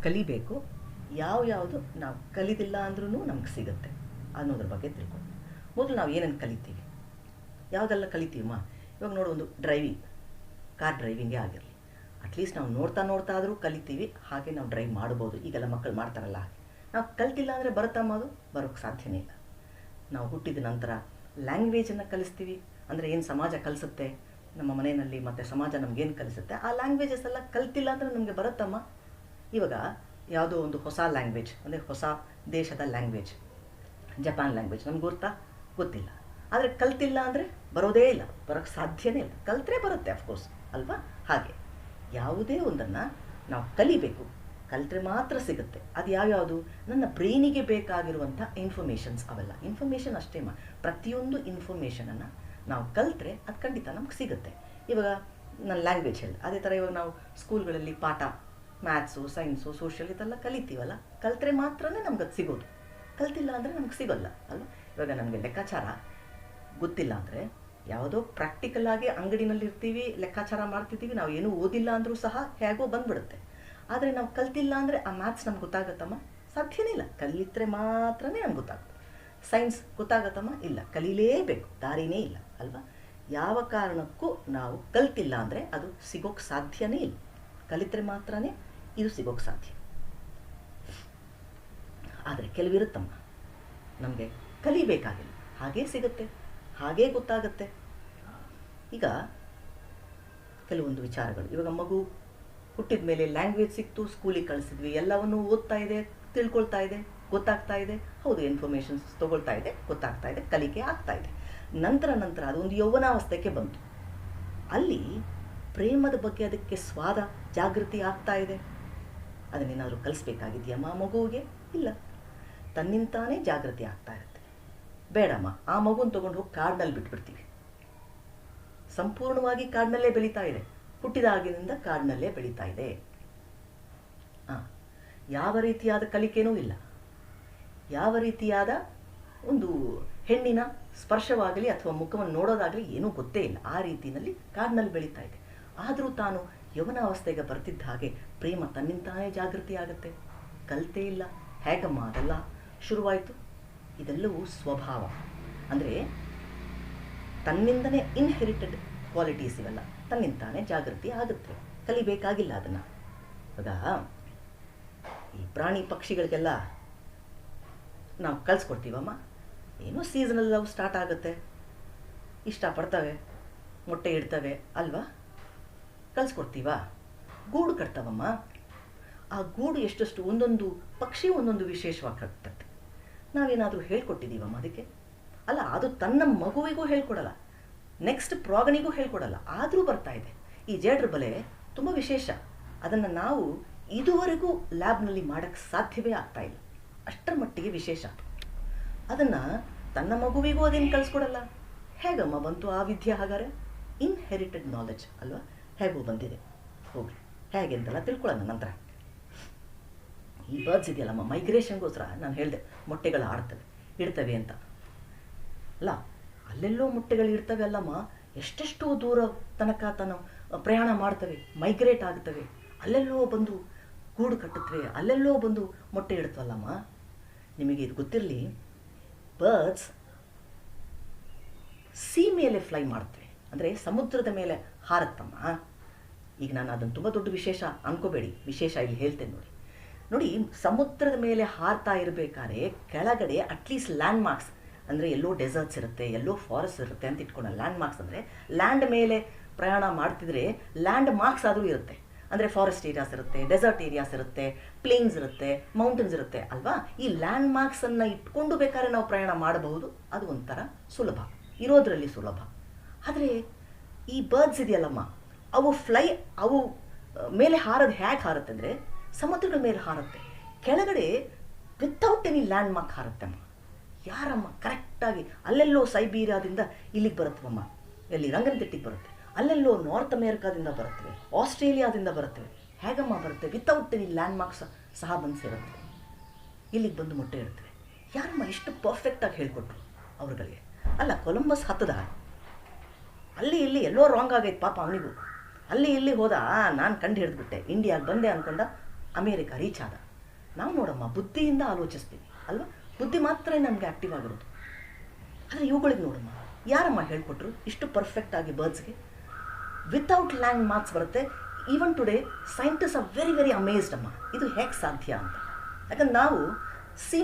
ಕಲಿಬೇಕು, ಯಾವುದು ನಾವು ಕಲಿದಿಲ್ಲ ಅಂದ್ರೂ ನಮ್ಗೆ ಸಿಗುತ್ತೆ ಅನ್ನೋದ್ರ ಬಗ್ಗೆ ತಿಳ್ಕೊಂಡು ಮೊದಲು ನಾವು ಏನೇನು ಕಲಿತೀವಿ, ಯಾವುದೆಲ್ಲ ಕಲಿತೀವಮ್ಮ. ಇವಾಗ ನೋಡು, ಒಂದು ಡ್ರೈವಿಂಗ್, ಕಾರ್ ಡ್ರೈವಿಂಗೇ ಆಗಿರಲಿ, ಅಟ್ಲೀಸ್ಟ್ ನಾವು ನೋಡ್ತಾ ಆದರೂ ಕಲಿತೀವಿ. ಹಾಗೆ ನಾವು ಡ್ರೈವ್ ಮಾಡ್ಬೋದು, ಈಗೆಲ್ಲ ಮಕ್ಕಳು ಮಾಡ್ತಾರಲ್ಲ ಹಾಗೆ. ನಾವು ಕಲ್ತಿಲ್ಲ ಅಂದರೆ ಬರುತ್ತಮ್ಮ? ಅದು ಬರೋಕ್ಕೆ ಸಾಧ್ಯನೇ ಇಲ್ಲ. ನಾವು ಹುಟ್ಟಿದ ನಂತರ ಲ್ಯಾಂಗ್ವೇಜನ್ನು ಕಲಿಸ್ತೀವಿ, ಅಂದರೆ ಏನು ಸಮಾಜ ಕಲಿಸುತ್ತೆ ನಮ್ಮ ಮನೆಯಲ್ಲಿ, ಮತ್ತು ಸಮಾಜ ನಮಗೇನು ಕಲಿಸುತ್ತೆ ಆ ಲ್ಯಾಂಗ್ವೇಜಸ್ ಎಲ್ಲ ಕಲ್ತಿಲ್ಲ ಅಂದರೆ ನಮಗೆ ಬರುತ್ತಮ್ಮ? ಇವಾಗ ಯಾವುದೋ ಒಂದು ಹೊಸ ಲ್ಯಾಂಗ್ವೇಜ್, ಅಂದರೆ ಹೊಸ ದೇಶದ ಲ್ಯಾಂಗ್ವೇಜ್, ಜಪಾನ್ ಲ್ಯಾಂಗ್ವೇಜ್ ನಮ್ಗೆ ಗೊತ್ತಿಲ್ಲ, ಆದರೆ ಕಲ್ತಿಲ್ಲ ಅಂದರೆ ಬರೋದೇ ಇಲ್ಲ, ಬರೋಕ್ಕೆ ಸಾಧ್ಯನೇ ಇಲ್ಲ. ಕಲ್ತರೆ ಬರುತ್ತೆ ಅಫ್ಕೋರ್ಸ್ ಅಲ್ವಾ? ಹಾಗೆ ಯಾವುದೇ ಒಂದನ್ನು ನಾವು ಕಲಿಬೇಕು, ಕಲ್ತರೆ ಮಾತ್ರ ಸಿಗುತ್ತೆ. ಅದು ಯಾವ್ಯಾವುದು? ನನ್ನ ಬ್ರೈನಿಗೆ ಬೇಕಾಗಿರುವಂಥ ಇನ್ಫಾರ್ಮೇಷನ್ಸ್, ಅವೆಲ್ಲ ಇನ್ಫಾರ್ಮೇಷನ್ ಅಷ್ಟೇ ಪ್ರತಿಯೊಂದು ಇನ್ಫಾರ್ಮೇಷನನ್ನು ನಾವು ಕಲ್ತರೆ ಅದು ಖಂಡಿತ ನಮ್ಗೆ ಸಿಗುತ್ತೆ. ಇವಾಗ ನನ್ನ ಲ್ಯಾಂಗ್ವೇಜ್ ಹೇಳಿ, ಅದೇ ಥರ ಇವಾಗ ನಾವು ಸ್ಕೂಲ್ಗಳಲ್ಲಿ ಪಾಠ, ಮ್ಯಾಥ್ಸು, ಸೈನ್ಸು, ಸೋಷಿಯಲ್ ಇದೆಲ್ಲ ಕಲಿತೀವಲ್ಲ, ಕಲ್ತರೆ ಮಾತ್ರನೇ ನಮ್ಗೆ ಅದು ಸಿಗೋದು, ಕಲ್ತಿಲ್ಲ ಅಂದರೆ ನಮ್ಗೆ ಸಿಗೋಲ್ಲ ಅಲ್ವಾ? ಇವಾಗ ನಮಗೆ ಲೆಕ್ಕಾಚಾರ ಗೊತ್ತಿಲ್ಲ ಅಂದರೆ ಯಾವುದೋ ಪ್ರಾಕ್ಟಿಕಲ್ ಆಗಿ ಅಂಗಡಿನಲ್ಲಿ ಇರ್ತೀವಿ, ಲೆಕ್ಕಾಚಾರ ಮಾಡ್ತಿದ್ದೀವಿ, ನಾವು ಏನೂ ಓದಿಲ್ಲ ಅಂದರೂ ಸಹ ಹೇಗೋ ಬಂದ್ಬಿಡುತ್ತೆ. ಆದರೆ ನಾವು ಕಲ್ತಿಲ್ಲ ಅಂದರೆ ಆ ಮ್ಯಾಥ್ಸ್ ನಮ್ಗೆ ಗೊತ್ತಾಗತ್ತಮ್ಮ? ಸಾಧ್ಯನೇ ಇಲ್ಲ. ಕಲಿತ್ರೆ ಮಾತ್ರನೇ ನಮ್ಗೆ ಗೊತ್ತಾಗುತ್ತೆ. ಸೈನ್ಸ್ ಗೊತ್ತಾಗತ್ತಮ್ಮ? ಇಲ್ಲ, ಕಲೀಲೇಬೇಕು, ದಾರಿನೇ ಇಲ್ಲ ಅಲ್ವಾ? ಯಾವ ಕಾರಣಕ್ಕೂ ನಾವು ಕಲ್ತಿಲ್ಲ ಅಂದರೆ ಅದು ಸಿಗೋಕ್ಕೆ ಸಾಧ್ಯನೇ ಇಲ್ಲ. ಕಲಿತ್ರೆ ಮಾತ್ರನೇ ಇದು ಸಿಗೋಕ್ಕೆ ಸಾಧ್ಯ. ಆದರೆ ಕೆಲವಿರುತ್ತಮ್ಮ, ನಮಗೆ ಕಲಿಬೇಕಾಗಿಲ್ಲ, ಹಾಗೇ ಸಿಗುತ್ತೆ, ಹಾಗೇ ಗೊತ್ತಾಗುತ್ತೆ. ಈಗ ಕೆಲವೊಂದು ವಿಚಾರಗಳು, ಇವಾಗ ಮಗು ಹುಟ್ಟಿದ ಮೇಲೆ ಲ್ಯಾಂಗ್ವೇಜ್ ಸಿಕ್ತು, ಸ್ಕೂಲಿಗೆ ಕಳಿಸಿದ್ವಿ, ಎಲ್ಲವನ್ನೂ ಓದ್ತಾ ಇದೆ, ತಿಳ್ಕೊಳ್ತಾ ಇದೆ, ಗೊತ್ತಾಗ್ತಾ ಇದೆ, ಹೌದು ಇನ್ಫಾರ್ಮೇಷನ್ಸ್ ತೊಗೊಳ್ತಾ ಇದೆ, ಗೊತ್ತಾಗ್ತಾ ಇದೆ, ಕಲಿಕೆ ಆಗ್ತಾ ಇದೆ. ನಂತರ ಅದೊಂದು ಯೌವನಾವಸ್ಥೆಗೆ ಬಂತು, ಅಲ್ಲಿ ಪ್ರೇಮದ ಬಗ್ಗೆ ಅದಕ್ಕೆ ಸ್ವಾದ ಜಾಗೃತಿ ಆಗ್ತಾ ಇದೆ. ಅದನ್ನೇನಾದರೂ ಕಲಿಸ್ಬೇಕಾಗಿದೆಯಮ್ಮ ಮಗುವಿಗೆ? ಇಲ್ಲ, ತನ್ನಿಂತಾನೇ ಜಾಗೃತಿ ಆಗ್ತಾ ಇರುತ್ತೆ. ಬೇಡಮ್ಮ, ಆ ಮಗುನ ತೊಗೊಂಡು ಹೋಗಿ ಕಾಡಿನಲ್ಲಿ ಬಿಟ್ಬಿಡ್ತೀವಿ. ಸಂಪೂರ್ಣವಾಗಿ ಕಾಡಿನಲ್ಲೇ ಬೆಳೀತಾ ಇದೆ, ಹುಟ್ಟಿದಾಗಿನಿಂದ ಕಾಡಿನಲ್ಲೇ ಬೆಳೀತಾ ಇದೆ. ಯಾವ ರೀತಿಯಾದ ಕಲಿಕೆನೂ ಇಲ್ಲ, ಯಾವ ರೀತಿಯಾದ ಒಂದು ಹೆಣ್ಣಿನ ಸ್ಪರ್ಶವಾಗಲಿ ಅಥವಾ ಮುಖವನ್ನು ನೋಡೋದಾಗಲಿ ಏನೂ ಗೊತ್ತೇ ಇಲ್ಲ. ಆ ರೀತಿಯಲ್ಲಿ ಕಾಡಿನಲ್ಲಿ ಬೆಳೀತಾ ಇದೆ. ಆದರೂ ತಾನು ಯೌವನಾವಸ್ಥೆಗೆ ಬರ್ತಿದ್ದ ಹಾಗೆ ಪ್ರೇಮ ತನ್ನಿಂತಾನೇ ಜಾಗೃತಿ ಆಗುತ್ತೆ. ಕಲಿತೇ ಇಲ್ಲ, ಹೇಗಮ್ಮ ಅದೆಲ್ಲ ಶುರುವಾಯಿತು? ಇದೆಲ್ಲವೂ ಸ್ವಭಾವ, ಅಂದರೆ ತನ್ನಿಂದನೇ ಇನ್ಹೆರಿಟೆಡ್ ಕ್ವಾಲಿಟೀಸ್ ಇವೆಲ್ಲ ತನ್ನಿಂತಾನೇ ಜಾಗೃತಿ ಆಗುತ್ತೆ, ಕಲಿಬೇಕಾಗಿಲ್ಲ ಅದನ್ನು. ಇವಾಗ ಈ ಪ್ರಾಣಿ ಪಕ್ಷಿಗಳಿಗೆಲ್ಲ ನಾವು ಕಲಿಸ್ಕೊಡ್ತೀವಮ್ಮ, ಏನೋ ಸೀಸನಲ್ ಲವ್ ಸ್ಟಾರ್ಟ್ ಆಗುತ್ತೆ, ಇಷ್ಟಪಡ್ತವೆ, ಮೊಟ್ಟೆ ಇಡ್ತವೆ ಅಲ್ವಾ, ಕಲಿಸ್ಕೊಡ್ತೀವ. ಗೂಡು ಕಟ್ತವಮ್ಮ, ಆ ಗೂಡು ಎಷ್ಟೆಷ್ಟು ಒಂದೊಂದು ಪಕ್ಷಿ ಒಂದೊಂದು ವಿಶೇಷವಾಗಿ ಕಟ್ತದೆ. ನಾವೇನಾದರೂ ಹೇಳ್ಕೊಟ್ಟಿದ್ದೀವಮ್ಮ ಅದಕ್ಕೆ? ಅಲ್ಲ, ಅದು ತನ್ನ ಮಗುವಿಗೂ ಹೇಳ್ಕೊಡಲ್ಲ, ನೆಕ್ಸ್ಟ್ ಪ್ರಾಣಿಗೂ ಹೇಳ್ಕೊಡಲ್ಲ, ಆದರೂ ಬರ್ತಾ ಇದೆ. ಈ ಜೇಡ್ರ ಬಲೆ ತುಂಬ ವಿಶೇಷ, ಅದನ್ನು ನಾವು ಇದುವರೆಗೂ ಲ್ಯಾಬ್ನಲ್ಲಿ ಮಾಡೋಕ್ಕೆ ಸಾಧ್ಯವೇ ಆಗ್ತಾ ಇಲ್ಲ, ಅಷ್ಟರ ಮಟ್ಟಿಗೆ ವಿಶೇಷ. ಅದನ್ನು ತನ್ನ ಮಗುವಿಗೂ ಅದೇನು ಕಳಿಸ್ಕೊಡಲ್ಲ. ಹೇಗಮ್ಮ ಬಂತು ಆ ವಿದ್ಯೆ? ಹಾಗಾದರೆ ಇನ್ಹೆರಿಟೆಡ್ ನಾಲೆಜ್ ಅಲ್ವಾ, ಹೇಗೂ ಬಂದಿದೆ. ಹೋಗಿ ಹೇಗೆ ಅಂತೆಲ್ಲ ತಿಳ್ಕೊಳ್ಳೋಣ ನಂತರ. ಈ ಬರ್ಡ್ಸ್ ಇದೆಯಲ್ಲಮ್ಮ, ಮೈಗ್ರೇಷನ್ಗೋಸ್ಕರ ನಾನು ಹೇಳಿದೆ ಮೊಟ್ಟೆಗಳು ಆಡ್ತವೆ, ಇಡ್ತವೆ ಅಂತ ಅಲ್ಲ, ಅಲ್ಲೆಲ್ಲೋ ಮೊಟ್ಟೆಗಳು ಇಡ್ತವೆ ಅಲ್ಲಮ್ಮ, ಎಷ್ಟೆಷ್ಟು ದೂರ ತನಕ ಪ್ರಯಾಣ ಮಾಡ್ತವೆ, ಮೈಗ್ರೇಟ್ ಆಗ್ತವೆ, ಅಲ್ಲೆಲ್ಲೋ ಬಂದು ಗೂಡು ಕಟ್ಟುತ್ತವೆ, ಅಲ್ಲೆಲ್ಲೋ ಬಂದು ಮೊಟ್ಟೆ ಇಡ್ತವಲ್ಲಮ್ಮ. ನಿಮಗೆ ಇದು ಗೊತ್ತಿರಲಿ, ಬರ್ಡ್ಸ್ ಸೀ ಮೇಲೆ ಫ್ಲೈ ಮಾಡ್ತವೆ, ಅಂದರೆ ಸಮುದ್ರದ ಮೇಲೆ ಹಾರತ್ತಮ್ಮ. ಈಗ ನಾನು ಅದನ್ನು ತುಂಬ ದೊಡ್ಡ ವಿಶೇಷ ಅನ್ಕೋಬೇಡಿ, ವಿಶೇಷ ಇಲ್ಲಿ ಹೇಳ್ತೇನೆ ನೋಡಿ. ಸಮುದ್ರದ ಮೇಲೆ ಹಾರ್ತಾ ಇರಬೇಕಾದ್ರೆ ಕೆಳಗಡೆ ಅಟ್ಲೀಸ್ಟ್ ಲ್ಯಾಂಡ್ ಮಾರ್ಕ್ಸ್, ಅಂದರೆ ಎಲ್ಲೋ ಡೆಸರ್ಟ್ಸ್ ಇರುತ್ತೆ, ಎಲ್ಲೋ ಫಾರೆಸ್ಟ್ ಇರುತ್ತೆ ಅಂತ ಇಟ್ಕೊಳ್ಳೋ. ಲ್ಯಾಂಡ್ ಮಾರ್ಕ್ಸ್ ಅಂದರೆ ಲ್ಯಾಂಡ್ ಮೇಲೆ ಪ್ರಯಾಣ ಮಾಡ್ತಿದ್ರೆ ಲ್ಯಾಂಡ್ ಮಾರ್ಕ್ಸ್ ಆದರೂ ಇರುತ್ತೆ, ಅಂದರೆ ಫಾರೆಸ್ಟ್ ಏರಿಯಾಸ್ ಇರುತ್ತೆ, ಡೆಸರ್ಟ್ ಏರಿಯಾಸ್ ಇರುತ್ತೆ, ಪ್ಲೇನ್ಸ್ ಇರುತ್ತೆ, ಮೌಂಟೇನ್ಸ್ ಇರುತ್ತೆ ಅಲ್ವಾ. ಈ ಲ್ಯಾಂಡ್ ಮಾರ್ಕ್ಸನ್ನು ಇಟ್ಕೊಂಡು ಬೇಕಾದ್ರೆ ನಾವು ಪ್ರಯಾಣ ಮಾಡಬಹುದು, ಅದು ಒಂಥರ ಸುಲಭ, ಇರೋದರಲ್ಲಿ ಸುಲಭ. ಆದರೆ ಈ ಬರ್ಡ್ಸ್ ಇದೆಯಲ್ಲಮ್ಮ, ಅವು ಮೇಲೆ ಹಾರೋದು ಹೇಗೆ ಹಾರುತ್ತೆ ಅಂದರೆ ಸಮುದ್ರಗಳ ಮೇಲೆ ಹಾರುತ್ತೆ, ಕೆಳಗಡೆ ವಿತೌಟ್ ಎನಿ ಲ್ಯಾಂಡ್ ಮಾರ್ಕ್ ಹಾರುತ್ತಮ್ಮ. ಯಾರಮ್ಮ ಕರೆಕ್ಟಾಗಿ ಅಲ್ಲೆಲ್ಲೋ ಸೈಬೀರಿಯಾದಿಂದ ಇಲ್ಲಿಗೆ ಬರುತ್ತವಮ್ಮ, ಎಲ್ಲಿ ರಂಗನತಿಟ್ಟಿಗೆ ಬರುತ್ತೆ, ಅಲ್ಲೆಲ್ಲೋ ನಾರ್ತ್ ಅಮೇರಿಕಾದಿಂದ ಬರುತ್ತವೆ, ಆಸ್ಟ್ರೇಲಿಯಾದಿಂದ ಬರುತ್ತವೆ. ಹೇಗಮ್ಮ ಬರುತ್ತೆ? ವಿತೌಟ್ ಎನಿ ಲ್ಯಾಂಡ್ ಮಾರ್ಕ್ಸ್ ಸಹ ಬಂದು ಸೇರುತ್ತವೆ, ಇಲ್ಲಿಗೆ ಬಂದು ಮೊಟ್ಟೆ ಇಡ್ತವೆ. ಯಾರಮ್ಮ ಎಷ್ಟು ಪರ್ಫೆಕ್ಟಾಗಿ ಹೇಳ್ಕೊಟ್ರು ಅವ್ರುಗಳಿಗೆ? ಅಲ್ಲ, ಕೊಲಂಬಸ್ ಹತ್ತದ, ಅಲ್ಲಿ ಇಲ್ಲಿ ಎಲ್ಲೋ ರಾಂಗ್ ಆಗೈತೆ ಪಾಪ ಅವನಿಗೂ, ಅಲ್ಲಿ ಇಲ್ಲಿ ಹೋದ, ನಾನು ಕಂಡು ಹಿಡಿದ್ಬಿಟ್ಟೆ, ಇಂಡಿಯಾಗೆ ಬಂದೆ ಅಂದ್ಕೊಂಡ, ಅಮೇರಿಕ ರೀಚ್ ಆದ. ನಾವು ನೋಡಮ್ಮ ಬುದ್ಧಿಯಿಂದ ಆಲೋಚಿಸ್ತೀವಿ ಅಲ್ವಾ, ಬುದ್ಧಿ ಮಾತ್ರ ನಮಗೆ ಆ್ಯಕ್ಟಿವ್ ಆಗಿರೋದು. ಆದರೆ ಇವುಗಳಿಗೆ ನೋಡಮ್ಮ, ಯಾರಮ್ಮ ಹೇಳ್ಕೊಟ್ರು ಇಷ್ಟು ಪರ್ಫೆಕ್ಟಾಗಿ ಬರ್ಡ್ಸ್ಗೆ? ವಿತೌಟ್ ಲ್ಯಾಂಗ್ ಮಾರ್ಕ್ಸ್ ಬರುತ್ತೆ. Even today scientist are very very amazed ಅಮ್ಮ, ಇದು ಹೇಗೆ ಸಾಧ್ಯ ಅಂತ. ಯಾಕಂದ್ರೆ ನಾವು